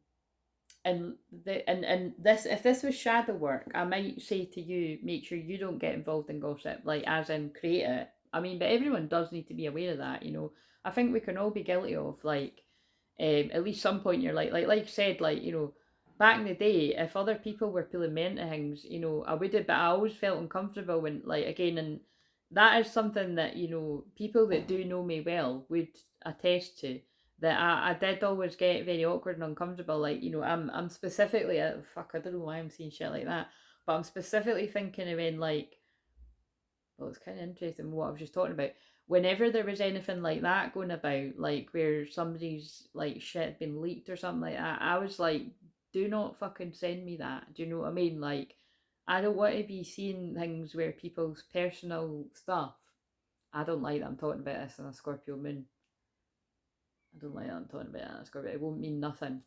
this, if this was shadow work, I might say to you, make sure you don't get involved in gossip, like as in create it. I mean, but everyone does need to be aware of that. You know, I think we can all be guilty of like, at least some point in your life, like you said, like, you know, back in the day, if other people were pulling me into things, you know, I would have, but I always felt uncomfortable when, like, again, and that is something that, you know, people that do know me well would attest to, that I did always get very awkward and uncomfortable. Like, you know, I'm specifically, fuck, I don't know why I'm saying shit like that, but I'm specifically thinking of when, like, well, it's kind of interesting what I was just talking about. Whenever there was anything like that going about, like where somebody's like shit had been leaked or something like that, I was like, do not fucking send me that. Do you know what I mean? Like, I don't want to be seeing things where people's personal stuff. I don't like that I'm talking about this on a Scorpio moon. I don't like that I'm talking about that on a Scorpio. It won't mean nothing.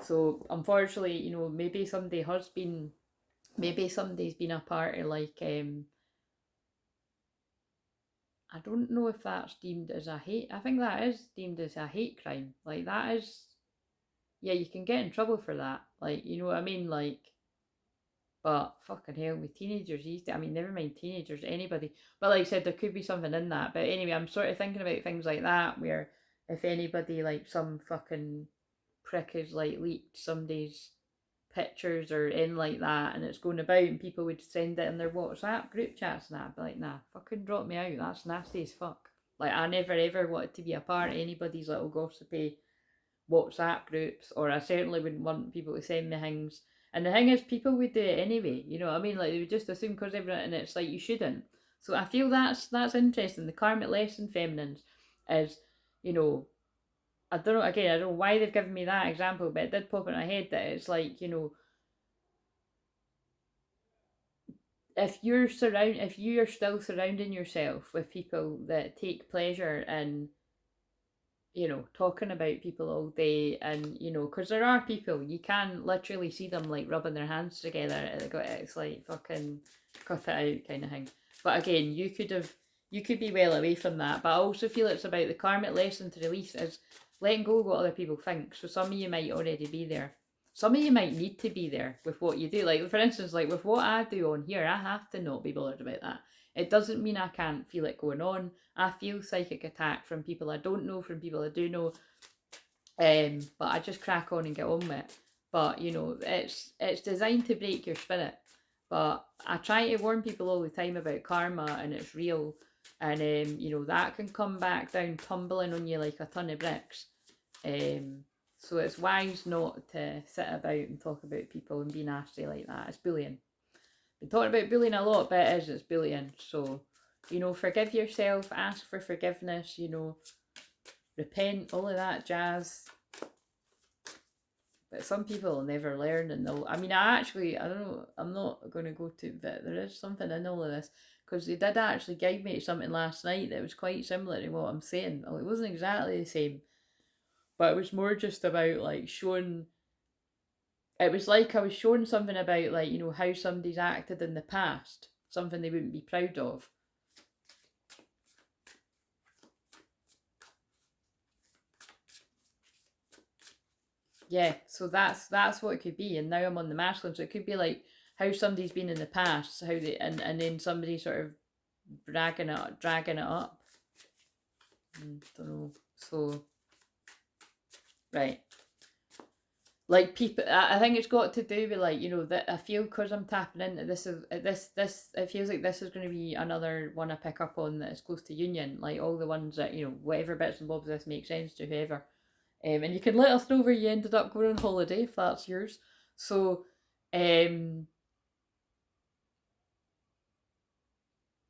So unfortunately, you know, maybe somebody has been, maybe somebody's been a part of like, I don't know if that's deemed as a hate. I think that is deemed as a hate crime. Like that is, yeah, you can get in trouble for that. Like, you know what I mean? Like, but fucking hell, with teenagers these days, I mean, never mind teenagers, anybody. But like I said, there could be something in that. But anyway, I'm sort of thinking about things like that, where if anybody, like some fucking prick has like leaked somebody's pictures or in like that, and it's going about, and people would send it in their WhatsApp group chats, and I'd be like, nah, fucking drop me out. That's nasty as fuck. Like, I never ever wanted to be a part of anybody's little gossipy WhatsApp groups, or I certainly wouldn't want people to send me things. And the thing is, people would do it anyway. You know what I mean? Like, they would just assume because everyone, and it's like you shouldn't. So I feel that's interesting. The karmic lesson, feminines, is, you know, I don't know. Again, I don't know why they've given me that example, but it did pop in my head that it's like, you know, if you are still surrounding yourself with people that take pleasure in, you know, talking about people all day, and you know, because there are people you can literally see them like rubbing their hands together, and it's like fucking cut it out kind of thing. But again, you could be well away from that. But I also feel it's about the karmic lesson to release is letting go of what other people think. So some of you might already be there. Some of you might need to be there with what you do. Like, for instance, like with what I do on here, I have to not be bothered about that. It doesn't mean I can't feel it going on. I feel psychic attack from people I don't know, from people I do know, but I just crack on and get on with it. But you know, it's designed to break your spirit. But I try to warn people all the time about karma, and it's real, and you know, that can come back down tumbling on you like a ton of bricks. So it's wise not to sit about and talk about people and be nasty like that. It's bullying. Been talking about bullying a lot, but it's bullying. So, you know, forgive yourself, ask for forgiveness, you know, repent, all of that jazz. But some people will never learn, and they'll. I mean, I don't know. I'm not going to go to, but there is something in all of this, because they did actually guide me to something last night that was quite similar to what I'm saying. Well, it wasn't exactly the same, but it was more just about like showing. It was like I was showing something about, like, you know, how somebody's acted in the past, something they wouldn't be proud of. Yeah, so that's what it could be. And now I'm on the masculine, so it could be like how somebody's been in the past, how they, and then somebody sort of dragging it up. Don't know. So right, like people, I think it's got to do with, like, you know, that I feel because I'm tapping into this is this it feels like this is going to be another one I pick up on that is close to union, like all the ones that, you know, whatever bits and bobs this makes sense to whoever. And you can let us know where you ended up going on holiday if that's yours. So,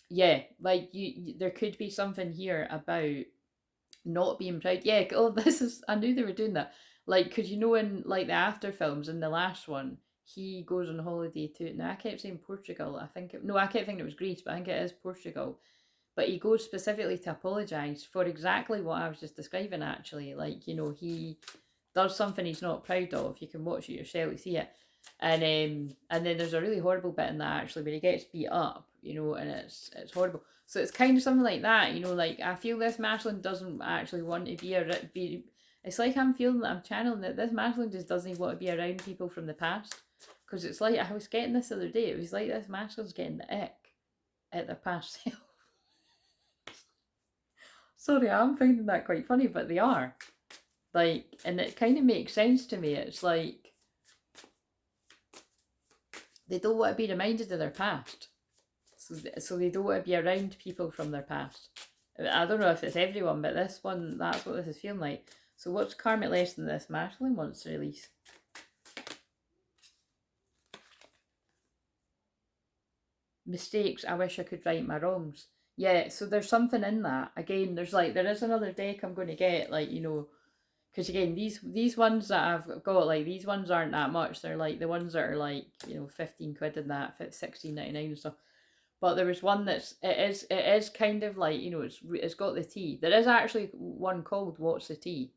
yeah, like there could be something here about not being proud. Yeah, oh, this is. I knew they were doing that. Like, because you know, in like the after films, in the last one, he goes on holiday to. Now I kept saying Portugal. No, I kept thinking it was Greece, but I think it is Portugal. But he goes specifically to apologise for exactly what I was just describing. Actually, like, you know, he does something he's not proud of. You can watch it yourself to see it. And then there's a really horrible bit in that actually where he gets beat up, you know, and it's horrible. So it's kind of something like that, you know, like I feel this masculine doesn't actually want to be. It's like I'm feeling that I'm channeling that this masculine just doesn't want to be around people from the past, because it's like I was getting this the other day. It was like this masculine's getting the ick at their past self. Sorry, I'm finding that quite funny, but they are. Like, and it kind of makes sense to me. It's like they don't want to be reminded of their past. So they don't want to be around people from their past. I don't know if it's everyone, but this one, that's what this is feeling like. So what's karmic lesson this masculine wants to release? Mistakes, I wish I could right my wrongs. Yeah, so there's something in that. Again, there is another deck I'm going to get, like, you know, because again, these ones that I've got, like these ones aren't that much. They're like the ones that are like 15 quid and that, 16.99 and stuff. But there was one it is kind of like it's got the tea. There is actually one called What's the Tea.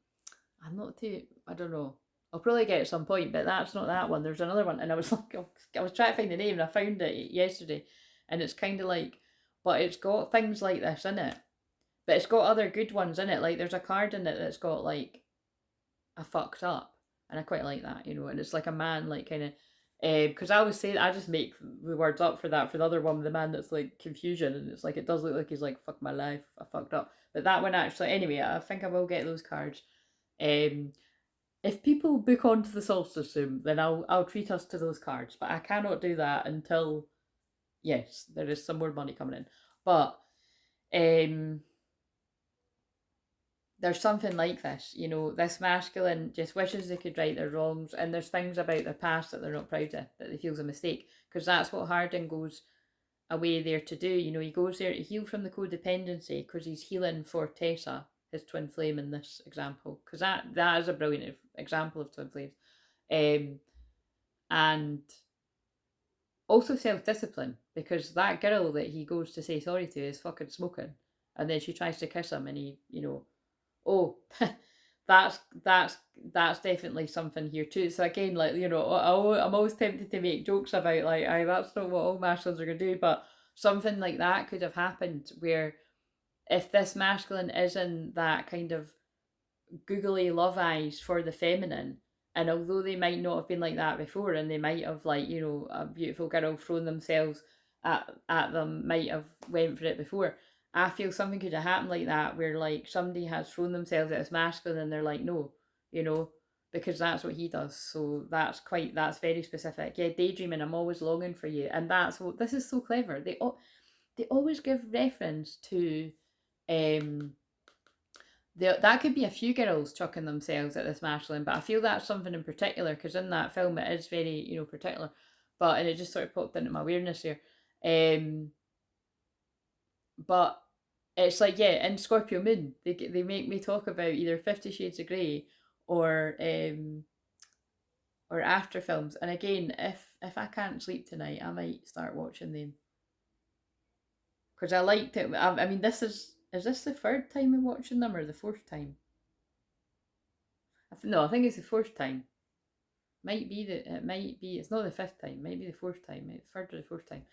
I don't know. I'll probably get it at some point, but that's not that one. There's another one, and I was like, I was trying to find the name, and I found it yesterday, and it's kind of like, but it's got things like this in it, but it's got other good ones in it. Like there's a card in it that's got like a fucked up, and I quite like that, and it's like a man like kind of. Because I always say I just make the words up for that. For the other one, the man that's like confusion, and it's like it does look like he's like fuck my life, I fucked up. But that one actually, anyway, I think I will get those cards. Um, if people book onto the solstice room, then I'll treat us to those cards. But I cannot do that until yes, there is some more money coming in. But um, there's something like this, this masculine just wishes they could right their wrongs, and there's things about their past that they're not proud of, that they feel's a mistake, because that's what Harding goes away there to do. He goes there to heal from the codependency because he's healing for Tessa, his twin flame in this example, because that is a brilliant example of twin flames. And also self-discipline, because that girl that he goes to say sorry to is fucking smoking, and then she tries to kiss him, and he, oh, that's definitely something here too. So again, like I'm always tempted to make jokes about like, that's not what all masculines are gonna do, but something like that could have happened where if this masculine is in that kind of googly love eyes for the feminine, and although they might not have been like that before, and they might have like a beautiful girl thrown themselves at them, might have went for it before, I feel something could have happened like that where like somebody has thrown themselves at this masculine and they're like no, because that's what he does. So that's very specific. Yeah, daydreaming, I'm always longing for you, and that's what this is so clever. They always give reference to that could be a few girls chucking themselves at this masculine, but I feel that's something in particular because in that film it is very particular, and it just sort of popped into my awareness here. But it's like, yeah, in Scorpio Moon they make me talk about either 50 Shades of Grey or after films, and again, if I can't sleep tonight, I might start watching them because I liked it. I mean, this is this the third time I'm watching them or the fourth time? No, I think it's the fourth time. It might be. It's not the fifth time. Might be the fourth time. Maybe the third or the fourth time.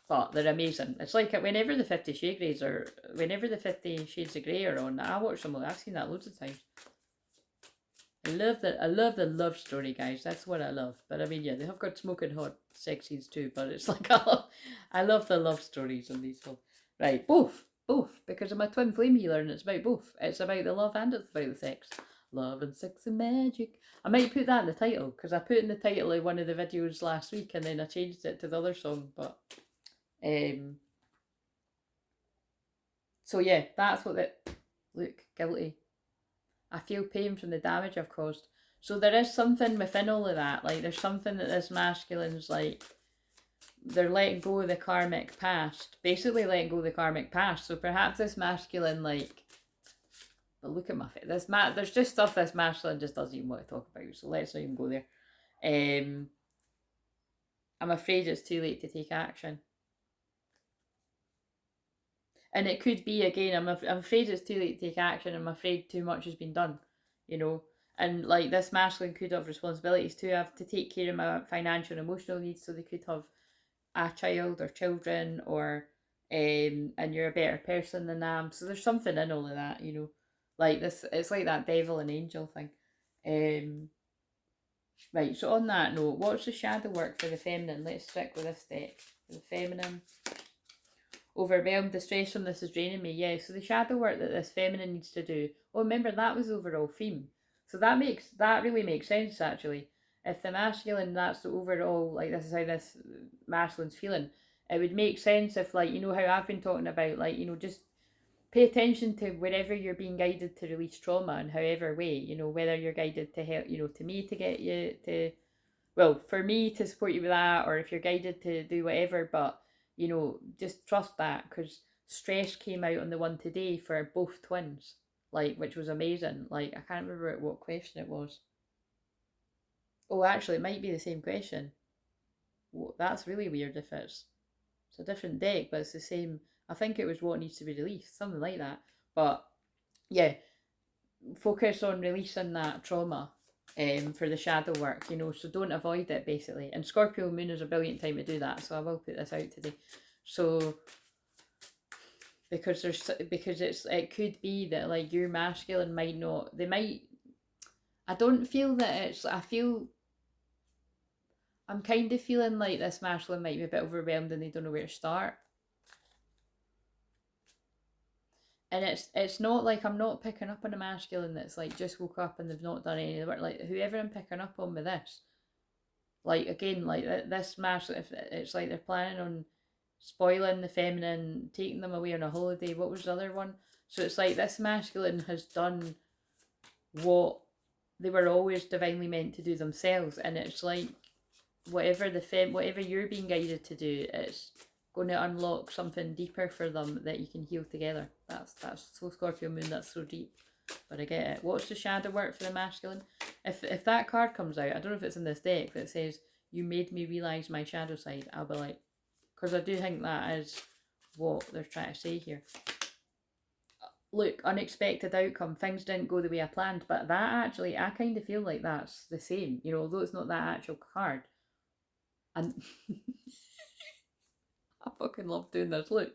But they're amazing. It's like whenever the 50 Shades Greys or whenever the 50 Shades of Grey are on, I watch them. I've seen that loads of times. I love the love story, guys. That's what I love. But I mean, yeah, they have got smoking hot sex scenes too. But it's like I love the love stories in these films. Right, both, because I'm a twin flame healer, and it's about both. It's about the love and it's about the sex. Love and sex and magic. I might put that in the title because I put in the title of one of the videos last week, and then I changed it to the other song. But so yeah, that's what it. Look, guilty. I feel pain from the damage I've caused. So there is something within all of that. Like there's something that this masculine's like, they're letting go of the karmic past. Basically letting go of the karmic past. So perhaps this masculine, like, but look at my face. There's just stuff this masculine just doesn't even want to talk about. So let's not even go there. I'm afraid it's too late to take action. And it could be, again, I'm afraid it's too late to take action. I'm afraid too much has been done, And like this masculine could have responsibilities to have to take care of my financial and emotional needs. So they could have a child or children, or and you're a better person than them. So there's something in all of that, Like this, it's like that devil and angel thing. Right, so on that note, what's the shadow work for the feminine? Let's stick with this deck. The feminine. Overwhelmed, distress from this is draining me. Yeah, so the shadow work that this feminine needs to do. Oh, remember that was the overall theme. So that really makes sense actually. If the masculine, that's the overall, like this is how this masculine's feeling. It would make sense if, like, how I've been talking about, like, just pay attention to wherever you're being guided to release trauma in however way, whether you're guided to help, to me to get you to, well, for me to support you with that, or if you're guided to do whatever, but just trust that, because stress came out on the one today for both twins. like, which was amazing. Like, I can't remember what question it was. Oh, actually, it might be the same question. Well, that's really weird if it's a different deck, but it's the same. I think it was what needs to be released, something like that. But yeah, focus on releasing that trauma for the shadow work, so don't avoid it basically. And Scorpio moon is a brilliant time to do that, so I will put this out today. So because it could be that like your masculine might not, they might, I don't feel that it's, I'm kind of feeling like this masculine might be a bit overwhelmed and they don't know where to start. And it's not like I'm not picking up on a masculine that's like just woke up and they've not done any of the work. Like whoever I'm picking up on with this, like again, like this masculine, if it's like they're planning on spoiling the feminine, taking them away on a holiday. What was the other one? So it's like this masculine has done what they were always divinely meant to do themselves, and it's like whatever whatever you're being guided to do, it's going to unlock something deeper for them that you can heal together. That's so Scorpio moon. That's so deep, but I get it. What's the shadow work for the masculine? If that card comes out, I don't know if it's in this deck that says you made me realize my shadow side. I'll be like, because I do think that is what they're trying to say here. Look, unexpected outcome. Things didn't go the way I planned, but that actually, I kind of feel like that's the same. Although it's not that actual card. And I fucking love doing this. Look,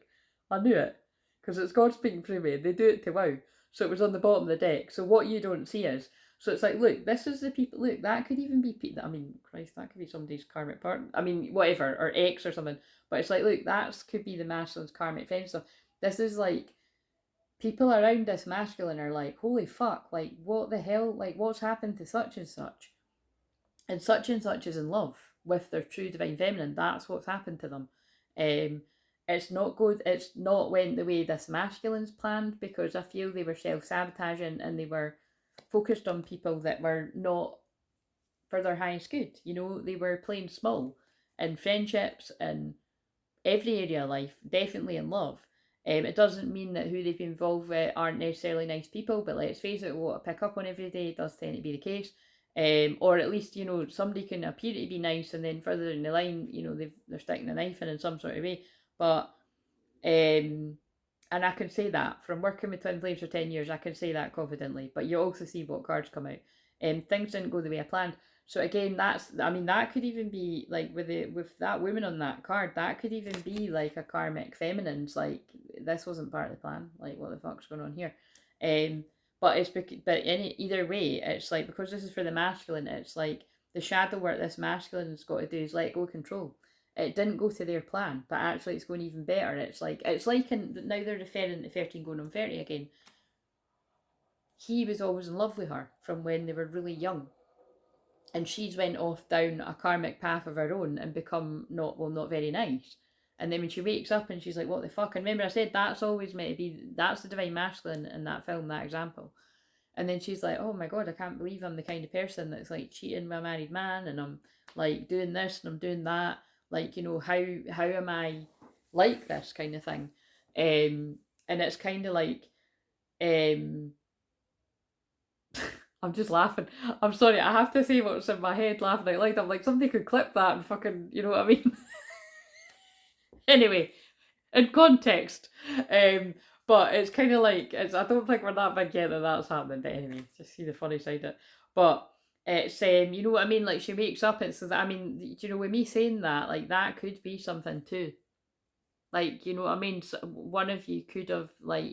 I knew it. Because it's God speaking through me. They do it to WoW. So it was on the bottom of the deck. So what you don't see is, so it's like, look, this is the people, look, that could even be, I mean, Christ, that could be somebody's karmic partner. I mean, whatever, or ex or something. But it's like, look, that could be the masculine's karmic friend stuff. This is like, people around this masculine are like, holy fuck, like, what the hell, like, what's happened to such and such? And such is in love with their true divine feminine. That's what's happened to them. It's not good. It's not went the way this masculine's planned, because I feel they were self-sabotaging and they were focused on people that were not for their highest good. They were playing small in friendships and every area of life, definitely in love. It doesn't mean that who they've been involved with aren't necessarily nice people, but let's face it, what I pick up on every day does tend to be the case. Or at least, somebody can appear to be nice and then further in the line, they're sticking a knife in some sort of way. But, and I can say that from working with Twinflame for 10 years, I can say that confidently. But you also see what cards come out. Things didn't go the way I planned. So again, that could even be like with that woman on that card, that could even be like a karmic feminine's like, this wasn't part of the plan. Like, what the fuck's going on here? But either way, it's like, because this is for the masculine, it's like the shadow work this masculine's got to do is let go of control. It didn't go to their plan, but actually it's going even better. It's like now they're referring to 13 going on 30 again. He was always in love with her from when they were really young, and she's went off down a karmic path of her own and become not very nice. And then when she wakes up and she's like, what the fuck? And remember I said that's always meant to be, that's the divine masculine in that film, that example. And then she's like, oh my god, I can't believe I'm the kind of person that's like cheating with a married man, and I'm like doing this and I'm doing that. Like, how am I like this kind of thing? And it's kind of like, I'm just laughing. I'm sorry, I have to say what's in my head laughing out loud. I'm like, somebody could clip that and fucking, you know what I mean? Anyway, in context. But it's kind of like, I don't think we're that big yet that that's happening. But anyway, just see the funny side of it. But it's, you know what I mean? Like, she wakes up and says, I mean, with me saying that, like, that could be something too. Like, you know what I mean? So one of you could have, like,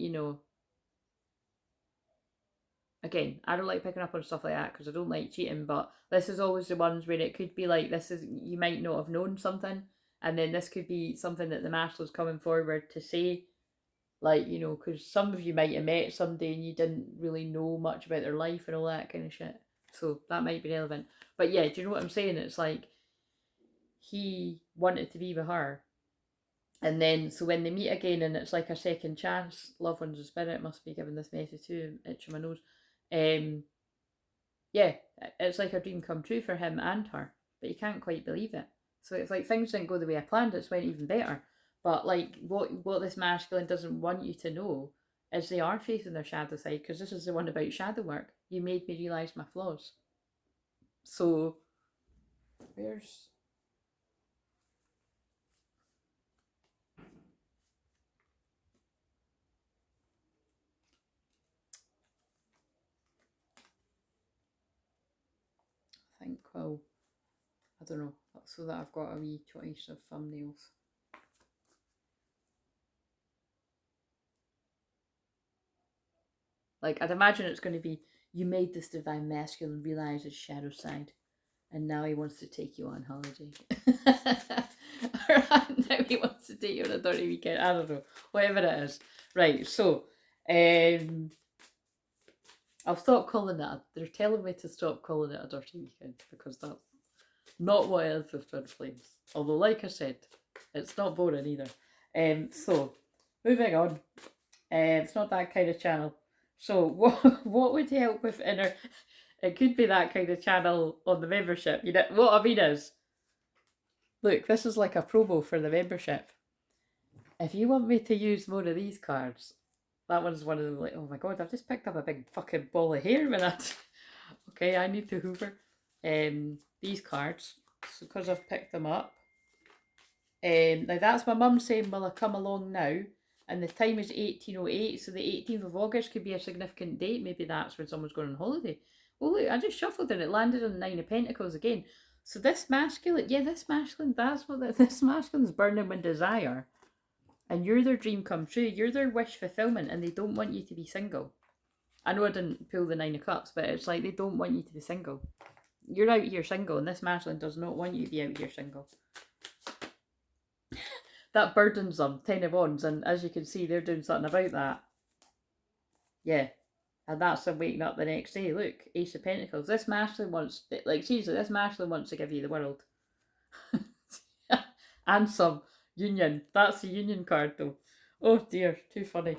again, I don't like picking up on stuff like that because I don't like cheating, but this is always the ones where it could be like, this is, you might not have known something, and then this could be something that the master's coming forward to say, like, because some of you might have met somebody and you didn't really know much about their life and all that kind of shit, so that might be relevant. But yeah, do you know what I'm saying? It's like, he wanted to be with her, and then, so when they meet again and it's like a second chance, loved ones of spirit must be giving this message too, itching my nose. Yeah, it's like a dream come true for him and her, but you can't quite believe it. So it's like things didn't go the way I planned, it's went even better. But like what this masculine doesn't want you to know is they are facing their shadow side, because this is the one about shadow work. You made me realise my flaws. So, where's... I think, well, I don't know, so that I've got a wee choice of thumbnails. Like, I'd imagine it's going to be, you made this divine masculine realise his shadow side, and now he wants to take you on holiday. Now he wants to take you on a dirty weekend. I don't know, whatever it is. Right, so I'll stop calling that. They're telling me to stop calling it a dirty weekend, because that's not what it is with Twin Flames. Although, like I said, it's not boring either. So moving on. It's not that kind of channel. So what would help with inner? It could be that kind of channel on the membership. You know what I mean is, look, this is like a promo for the membership. If you want me to use more of these cards, that one's one of them. Like, oh my god, I've just picked up a big fucking ball of hair with that. Okay, I need to hoover. These cards, because I've picked them up. Now that's my mum saying, will I come along now? And the time is 1808, so the 18th of August could be a significant date. Maybe that's when someone's going on holiday. Oh look, I just shuffled and it landed on the Nine of Pentacles again. So this masculine, that's what this masculine's burning with desire. And you're their dream come true. You're their wish fulfillment, and they don't want you to be single. I know I didn't pull the Nine of Cups, but it's like they don't want you to be single. You're out here single, and this masculine does not want you to be out here single. That burdens them, 10 of Wands, and as you can see, they're doing something about that. Yeah, and that's them waking up the next day. Look, Ace of Pentacles. This masculine wants, like, seriously, this masculine wants to give you the world. And some union. That's the union card, though. Oh dear, too funny.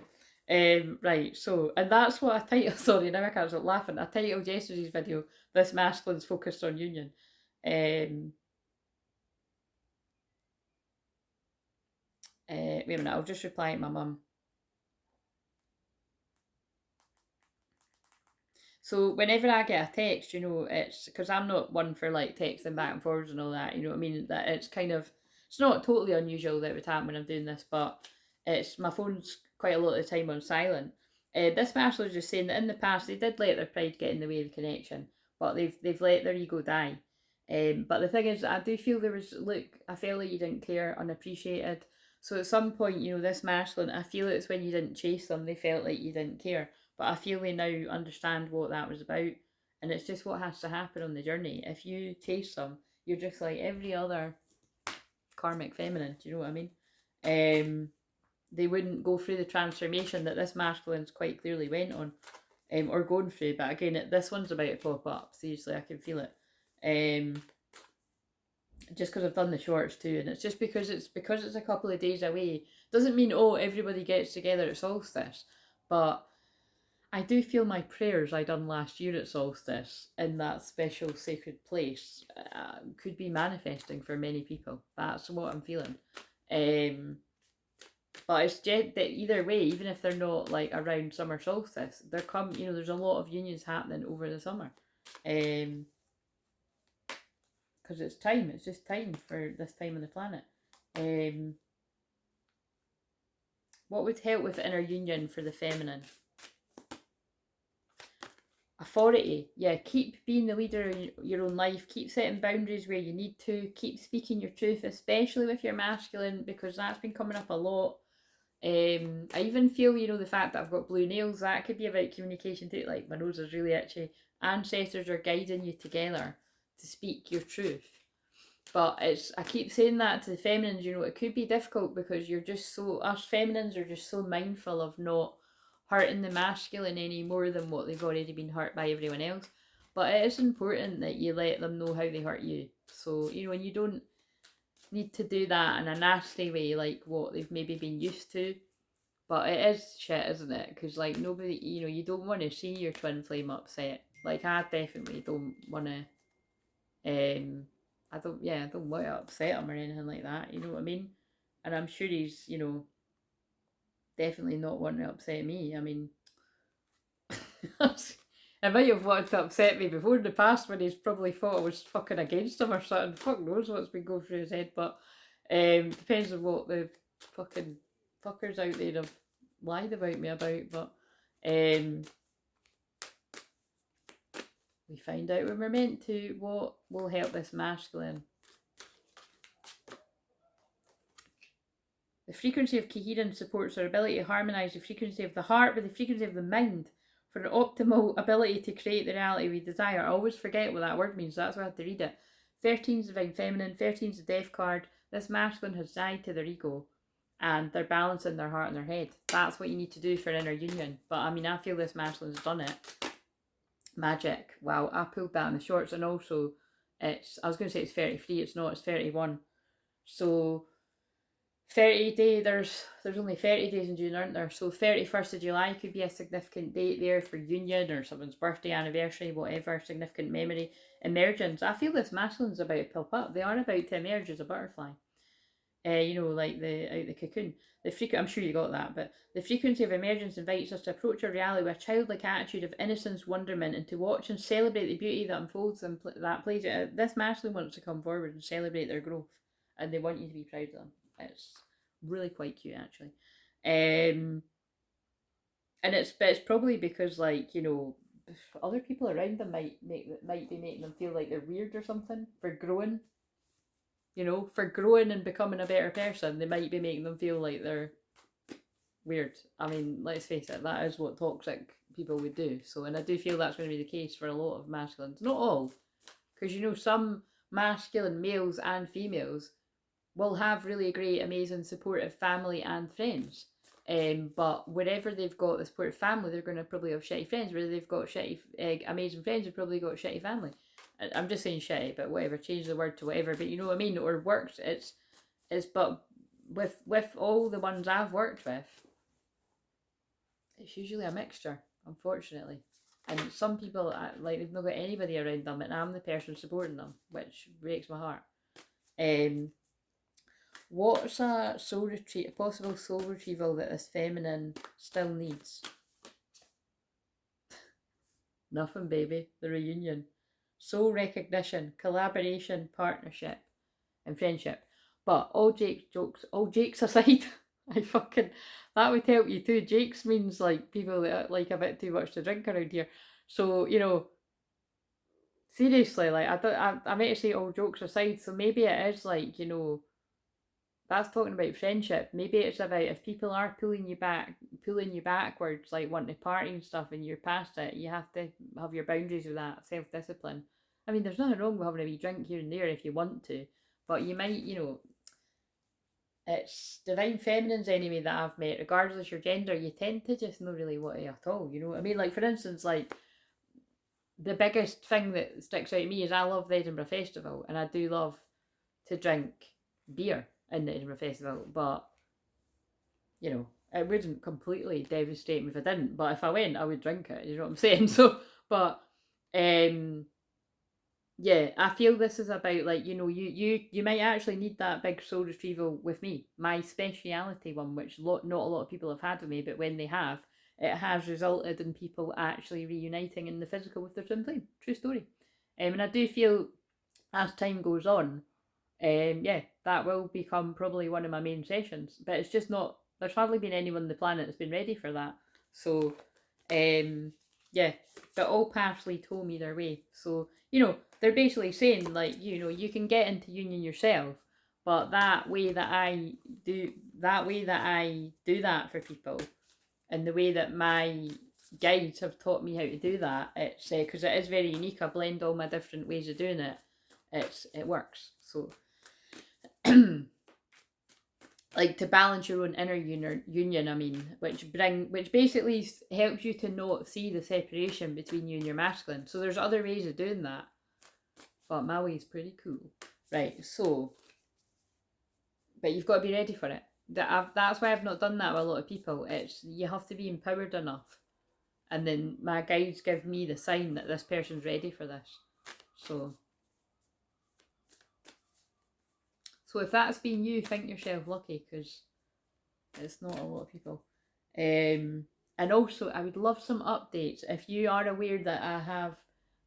Right, so, and that's what I titled, sorry, now I can't stop laughing. I titled yesterday's video, This Masculine's Focused on Union. Wait a minute, I'll just reply to my mum. So whenever I get a text, it's because I'm not one for like texting back and forwards and all that, you know what I mean? That it's kind of, it's not totally unusual that it would happen when I'm doing this, but it's, my phone's quite a lot of the time on silent. This bachelor is just saying that in the past they did let their pride get in the way of the connection, but they've let their ego die. But the thing is, I do feel there was, look, I felt like you didn't care, unappreciated. So at some point, this masculine, I feel it's when you didn't chase them, they felt like you didn't care. But I feel they now understand what that was about. And it's just what has to happen on the journey. If you chase them, you're just like every other karmic feminine. Do you know what I mean? They wouldn't go through the transformation that this masculine's quite clearly went on, or going through. But again, this one's about to pop up. Seriously, I can feel it. Just because I've done the shorts too, and it's just because it's a couple of days away. Doesn't mean everybody gets together at solstice, but I do feel my prayers I done last year at solstice in that special sacred place could be manifesting for many people. That's what I'm feeling. But it's just that either way, even if they're not like around summer solstice, there's a lot of unions happening over the summer. Because it's time. It's just time for this time on the planet. What would help with inner union for the feminine? Authority. Yeah, keep being the leader in your own life. Keep setting boundaries where you need to. Keep speaking your truth, especially with your masculine, because that's been coming up a lot. I even feel, the fact that I've got blue nails, that could be about communication too. Like, my nose is really itchy. Ancestors are guiding you together to speak your truth. But I keep saying that to the feminines, it could be difficult because us feminines are just so mindful of not hurting the masculine any more than what they've already been hurt by everyone else. But it is important that you let them know how they hurt you. So, and you don't need to do that in a nasty way like what they've maybe been used to. But it is shit, isn't it? Because, like, nobody, you don't want to see your twin flame upset. Like, I definitely don't want to, I don't want to upset him or anything like that, you know what I mean? And I'm sure he's, definitely not wanting to upset me. I mean, it might have wanted to upset me before in the past when he's probably thought I was fucking against him or something. Fuck knows what's been going through his head, but depends on what the fucking fuckers out there have lied about me about. But we find out when we're meant to what will help this masculine. The frequency of coherence supports our ability to harmonise the frequency of the heart with the frequency of the mind for an optimal ability to create the reality we desire. I always forget what that word means, so that's why I have to read it. 13's Divine Feminine, 13's the Death card. This masculine has died to their ego and they're balancing their heart and their head. That's what you need to do for inner union. But I mean, I feel this masculine's done it. Magic. Wow, I pulled that in the shorts, and also it's, I was going to say it's 33, it's not, it's 31. So 30 day, there's only 30 days in June, aren't there? So 31st of July could be a significant date there for union or someone's birthday, anniversary, whatever, significant memory. Emergence. I feel this masculine's about to pop up. They are about to emerge as a butterfly. You know, like out the cocoon. I'm sure you got that, but the frequency of emergence invites us to approach our reality with a childlike attitude of innocence, wonderment, and to watch and celebrate the beauty that unfolds and that plays. This masculine wants to come forward and celebrate their growth, and they want you to be proud of them. It's really quite cute, actually. And it's probably because, like, you know, other people around them might be making them feel like they're weird or something for growing. You know, for growing and becoming a better person, they might be making them feel like they're weird. I mean, let's face it, that is what toxic people would do. So, and I do feel that's going to be the case for a lot of masculines. Not all, because, you know, some masculine males and females will have really great, amazing, supportive family and friends. But wherever they've got the supportive family, they're going to probably have shitty friends. Where they've got shitty, amazing friends, they've probably got shitty family. I'm just saying shitty, but whatever. Change the word to whatever. But you know what I mean. Or works. But with all the ones I've worked with, it's usually a mixture, unfortunately. And some people, like, they've not got anybody around them, and I'm the person supporting them, which breaks my heart. What's a possible soul retrieval that this feminine still needs? Nothing, baby. The reunion. Soul recognition, collaboration, partnership, and friendship. But all jakes aside, that would help you too. Jakes means like people that like a bit too much to drink around here. So, you know, seriously, like I meant to say all jokes aside. So maybe it is like, you know, that's talking about friendship. Maybe it's about if people are pulling you backwards, like wanting to party and stuff, and you're past it, you have to have your boundaries with that, self-discipline. I mean, there's nothing wrong with having a wee drink here and there if you want to, but you might, you know, it's divine feminines anyway that I've met, regardless of your gender, you tend to just not really want it at all, you know what I mean? Like, for instance, like, the biggest thing that sticks out to me is I love the Edinburgh Festival, and I do love to drink beer in the Edinburgh Festival, but, you know, it wouldn't completely devastate me if I didn't, but if I went, I would drink it, you know what I'm saying? So, but, yeah, I feel this is about, like, you know, you might actually need that big soul retrieval with me, my speciality one, which not a lot of people have had with me, but when they have, it has resulted in people actually reuniting in the physical with their twin flame. True story. And I do feel as time goes on, yeah, that will become probably one of my main sessions. But it's just not, there's hardly been anyone on the planet that's been ready for that. So, yeah, but all paths lead home either way. So, you know, they're basically saying, like, you know, you can get into union yourself, but that way that I do that for people, and the way that my guides have taught me how to do that, it's because it is very unique. I blend all my different ways of doing it. It works. So, like, to balance your own inner union, I mean, which basically helps you to not see the separation between you and your masculine. So there's other ways of doing that, but my way is pretty cool, right? So, but you've got to be ready for it. That's why I've not done that with a lot of people. It's, you have to be empowered enough, and then my guides give me the sign that this person's ready for this. So if that's been you, think yourself lucky, because it's not a lot of people. And also, I would love some updates. If you are aware that I have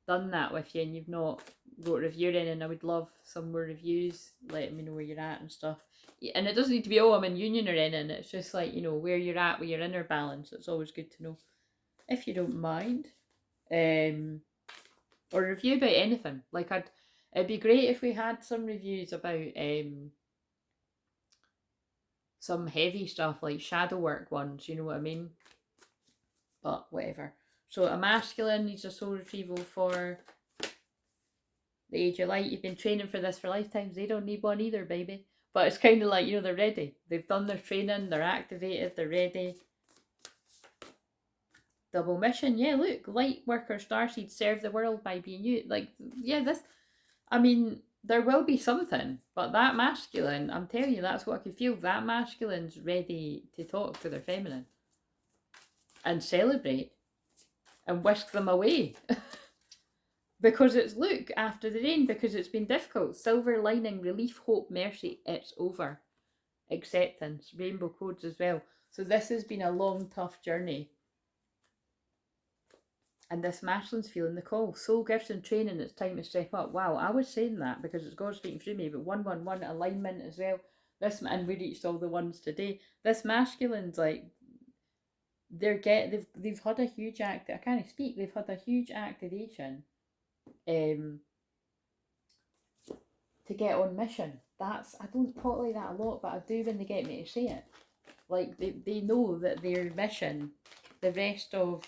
done that with you and you've not wrote a review in, and I would love some more reviews, letting me know where you're at and stuff. And it doesn't need to be, oh, I'm in union or anything. It's just like, where you're at with your inner balance. It's always good to know, if you don't mind. Or a review about anything. Like, it'd be great if we had some reviews about some heavy stuff, like shadow work ones, you know what I mean? But whatever. So a masculine needs a soul retrieval for the age of light. You've been training for this for lifetimes. They don't need one either, baby. But it's kind of like, they're ready. They've done their training, they're activated, they're ready. Double mission, yeah, look, light worker starseed, serve the world by being you. Like, yeah, there will be something, but that masculine, I'm telling you, that's what I could feel. That masculine's ready to talk to their feminine and celebrate and whisk them away. Because it's, look, after the rain, because it's been difficult. Silver lining, relief, hope, mercy, it's over. Acceptance, rainbow codes as well. So this has been a long, tough journey. And this masculine's feeling the call. Soul gifts and training, it's time to step up. Wow, I was saying that because it's God speaking through me, but 111 alignment as well. And we reached all the ones today. This masculine's like, they've had a huge I can't speak. They've had a huge activation, to get on mission. I don't talk like that a lot, but I do when they get me to say it. Like, they know that their mission, the rest of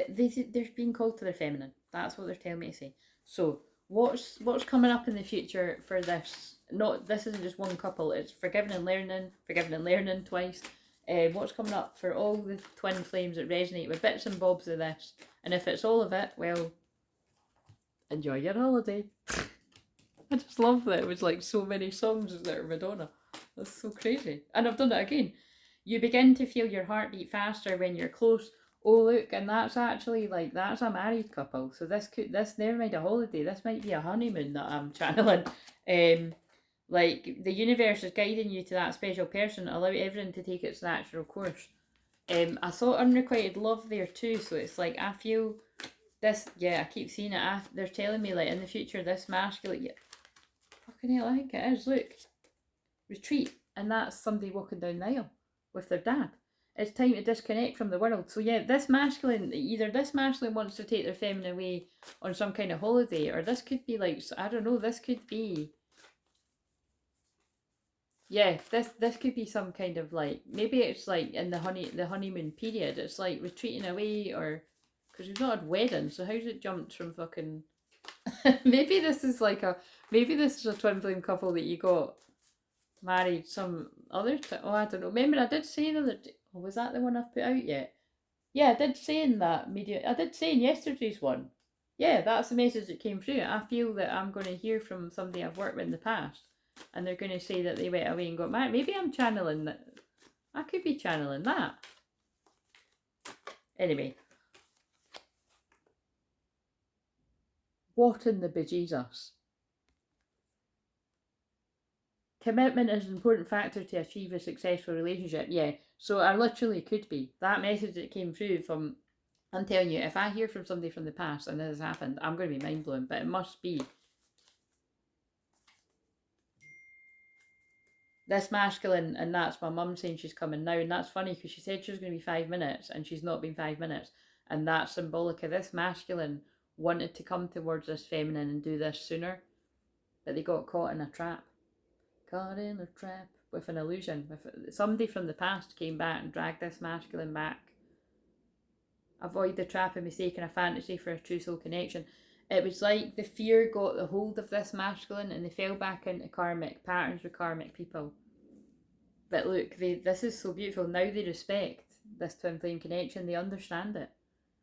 they're being called to their feminine. That's what they're telling me to say. So what's coming up in the future for this? This isn't just one couple. It's forgiving and learning twice. What's coming up for all the twin flames that resonate with bits and bobs of this? And if it's all of it, well, enjoy your holiday. I just love that it was like so many songs that are Madonna. That's so crazy. And I've done it again. You begin to feel your heartbeat faster when you're close. Oh look, and that's actually like, that's a married couple. So this never mind a holiday. This might be a honeymoon that I'm channeling. Like, the universe is guiding you to that special person. Allow everything to take its natural course. I saw unrequited love there too. So it's like, I feel this. Yeah, I keep seeing it. They're telling me, like, in the future, this masculine. Yeah, fucking hell, I think it is. Look, retreat, and that's somebody walking down the aisle with their dad. It's time to disconnect from the world. So yeah, either this masculine wants to take their feminine away on some kind of holiday, or this could be like, I don't know, this could be, yeah, this could be some kind of like, maybe it's like in the honeymoon period, it's like retreating away, or because we've not had weddings, so how's it jumped from fucking maybe this is a twin flame couple that you got married some other I don't know. Remember, I did say the other day, was that the one I've put out yet? Yeah, I did say in that media, I did say in yesterday's one. Yeah, that's the message that came through. I feel that I'm going to hear from somebody I've worked with in the past, and they're going to say that they went away and got married. Maybe I'm channeling that. I could be channeling that. Anyway, what in the bejesus? Commitment is an important factor to achieve a successful relationship. Yeah, so I literally could be. That message that came through from, I'm telling you, if I hear from somebody from the past and this has happened, I'm going to be mind blown, but it must be. This masculine, and that's my mum saying she's coming now, and that's funny because she said she was going to be 5 minutes and she's not been 5 minutes, and that's symbolic of this masculine wanted to come towards this feminine and do this sooner, but they got caught in a trap. Caught in a trap with an illusion. With somebody from the past came back and dragged this masculine back. Avoid the trap of mistaking a fantasy for a true soul connection. It was like the fear got the hold of this masculine and they fell back into karmic patterns with karmic people. But look, this is so beautiful. Now they respect this twin flame connection. They understand it.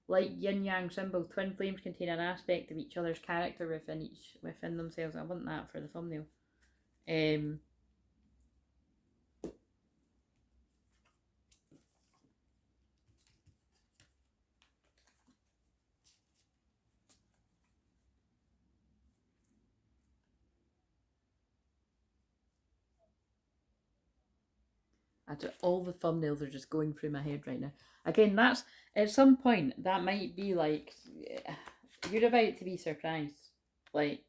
Like yin yang symbol, twin flames contain an aspect of each other's character within themselves. I want that for the thumbnail. All the thumbnails are just going through my head right now. Again, that's at some point that might be like you're about to be surprised. Like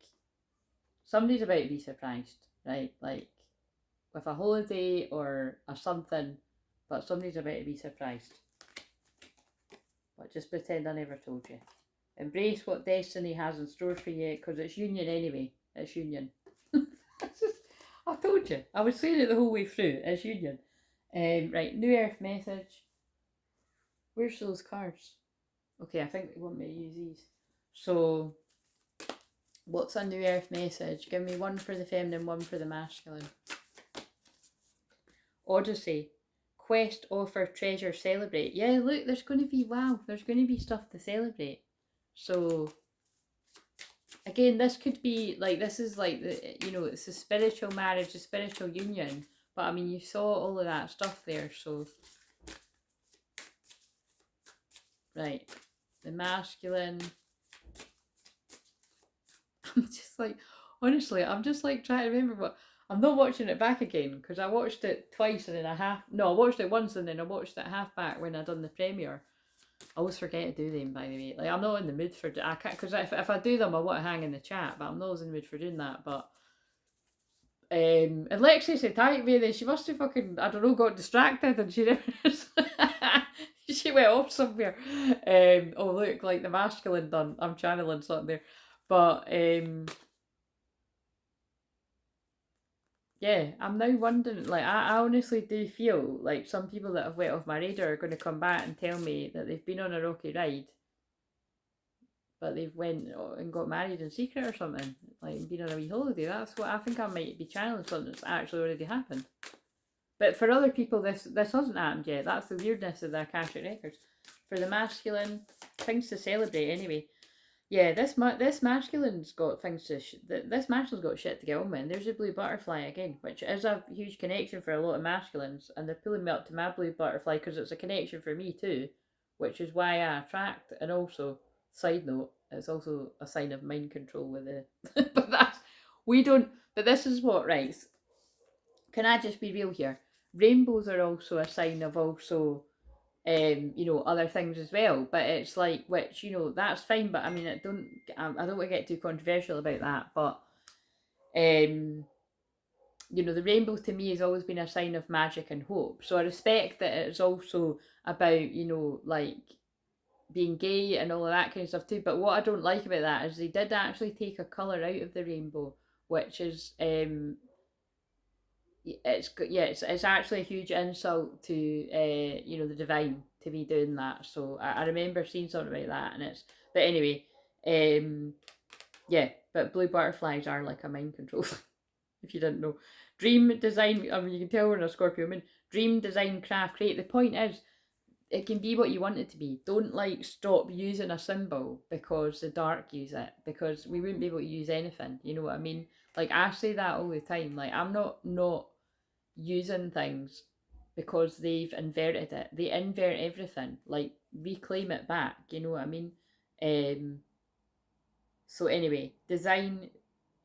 somebody's about to be surprised, right? Like with a holiday or a something, but somebody's about to be surprised. But just pretend I never told you. Embrace what destiny has in store for you, because it's union anyway. It's union. I told you. I was saying it the whole way through. It's union. Right, New Earth message. Where's those cards? Okay, I think they want me to use these. So, what's a New Earth message? Give me one for the feminine, one for the masculine. Odyssey. Quest, offer, treasure, celebrate. Yeah, look, there's going to be, wow, there's going to be stuff to celebrate. So, again, this could be, like, this is like, it's a spiritual marriage, a spiritual union. But, I mean, you saw all of that stuff there, so. Right. The masculine. I'm just like, honestly, I'm just like trying to remember what. I'm not watching it back again because I watched it twice and then I watched it once and then I watched it half back when I done the premiere. I always forget to do them, by the way. Like, I'm not in the mood for I can't, because if I do them I want to hang in the chat, but I'm not always in the mood for doing that. But and Lexi said hi to me, then she must have fucking, I don't know, got distracted and she never she went off somewhere. Oh look, like the masculine done. I'm channeling something there. But yeah, I'm now wondering, like, I honestly do feel like some people that have went off my radar are going to come back and tell me that they've been on a rocky ride, but they've went and got married in secret or something, like been on a wee holiday. That's what I think. I might be channeling something that's actually already happened. But for other people, this hasn't happened yet. That's the weirdness of the Akashic records. For the masculine, things to celebrate anyway. Yeah, this masculine's got things to this masculine's got shit to get on with. And there's a blue butterfly again, which is a huge connection for a lot of masculines, and they're pulling me up to my blue butterfly because it's a connection for me too, which is why I attract. And also, side note, it's also a sign of mind control with the. But that's we don't. But this is what, right? Can I just be real here? Rainbows are also a sign of also other things as well. But it's like, which, that's fine. But I mean, I don't want to get too controversial about that. But, the rainbow to me has always been a sign of magic and hope. So I respect that it's also about, like being gay and all of that kind of stuff too. But what I don't like about that is they did actually take a colour out of the rainbow, which is, it's actually a huge insult to the divine to be doing that. So I remember seeing something about that, and but anyway, but blue butterflies are like a mind control. If you didn't know, dream design. I mean, you can tell we're in a Scorpio moon. Dream, design, craft, create. The point is, it can be what you want it to be. Don't stop using a symbol because the dark use it, because we wouldn't be able to use anything. You know what I mean? Like, I say that all the time. Like, I'm not using things because they've inverted it. They invert everything. Like, reclaim it back. You know what I mean? So anyway,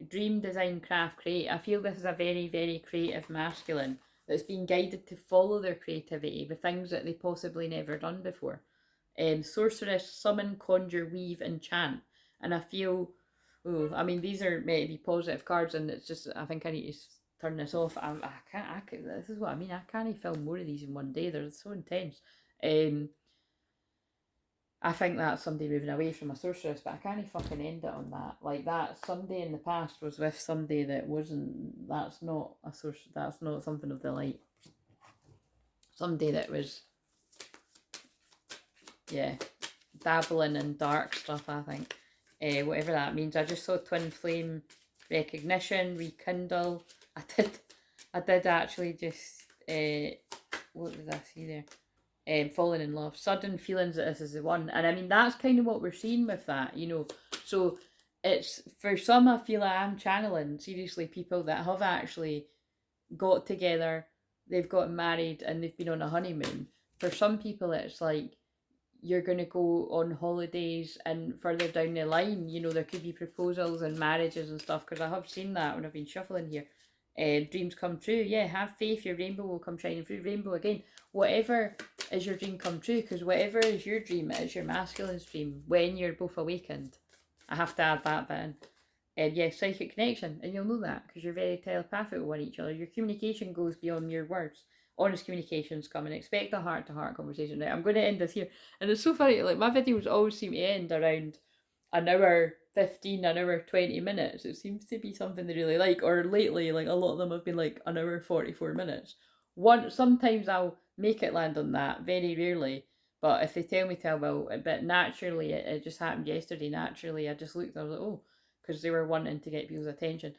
dream, design, craft, create. I feel this is a very, very creative masculine that's been guided to follow their creativity with things that they possibly never done before. Sorceress, summon, conjure, weave, enchant. And I feel, these are meant to be positive cards, and it's just, I think I need to turn this off. I can't, this is what I mean, I can't film more of these in one day. They're so intense. I think that's somebody moving away from a sorceress, but I can't fucking end it on that. Like, that somebody in the past was with somebody that wasn't, that's not a sorceress, that's not something of the light. Somebody that was, dabbling in dark stuff, I think. Whatever that means. I just saw Twinflame, recognition, rekindle. I did actually just, what did I see there? Falling in love, sudden feelings that this is the one. And I mean, that's kind of what we're seeing with that, so it's, for some, I feel I am channeling seriously people that have actually got together, they've gotten married, and they've been on a honeymoon. For some people, it's like you're going to go on holidays, and further down the line, there could be proposals and marriages and stuff, because I have seen that when I've been shuffling here. Dreams come true. Yeah, have faith. Your rainbow will come shining through. Rainbow again. Whatever is your dream come true, because whatever is your dream, it is your masculine's dream when you're both awakened. I have to add that bit in. Yeah, psychic connection, and you'll know that because you're very telepathic with one each other. Your communication goes beyond mere words. Honest communications come, and expect a heart-to-heart conversation. Right, I'm going to end this here, and it's so funny. Like my videos always seem to end around an hour 15, an hour 20 minutes. It seems to be something they really like. Or lately, like a lot of them have been like an hour 44 minutes. Sometimes I'll make it land on that. Very rarely. But if they tell me to, I will. But naturally, it just happened yesterday. Naturally, I just looked. I was like, oh, because they were wanting to get people's attention.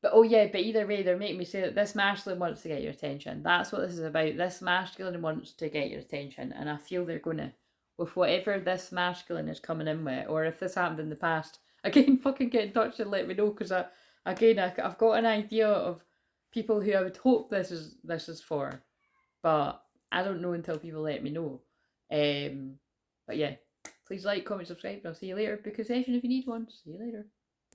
But oh yeah, but either way, they're making me say that this masculine wants to get your attention. That's what this is about. This masculine wants to get your attention, and I feel they're gonna, with whatever this masculine is coming in with, or if this happened in the past. Again, fucking get in touch and let me know, because I've got an idea of people who I would hope this is for, but I don't know until people let me know. But yeah, please like, comment, subscribe, and I'll see you later. Book a session if you need one. See you later.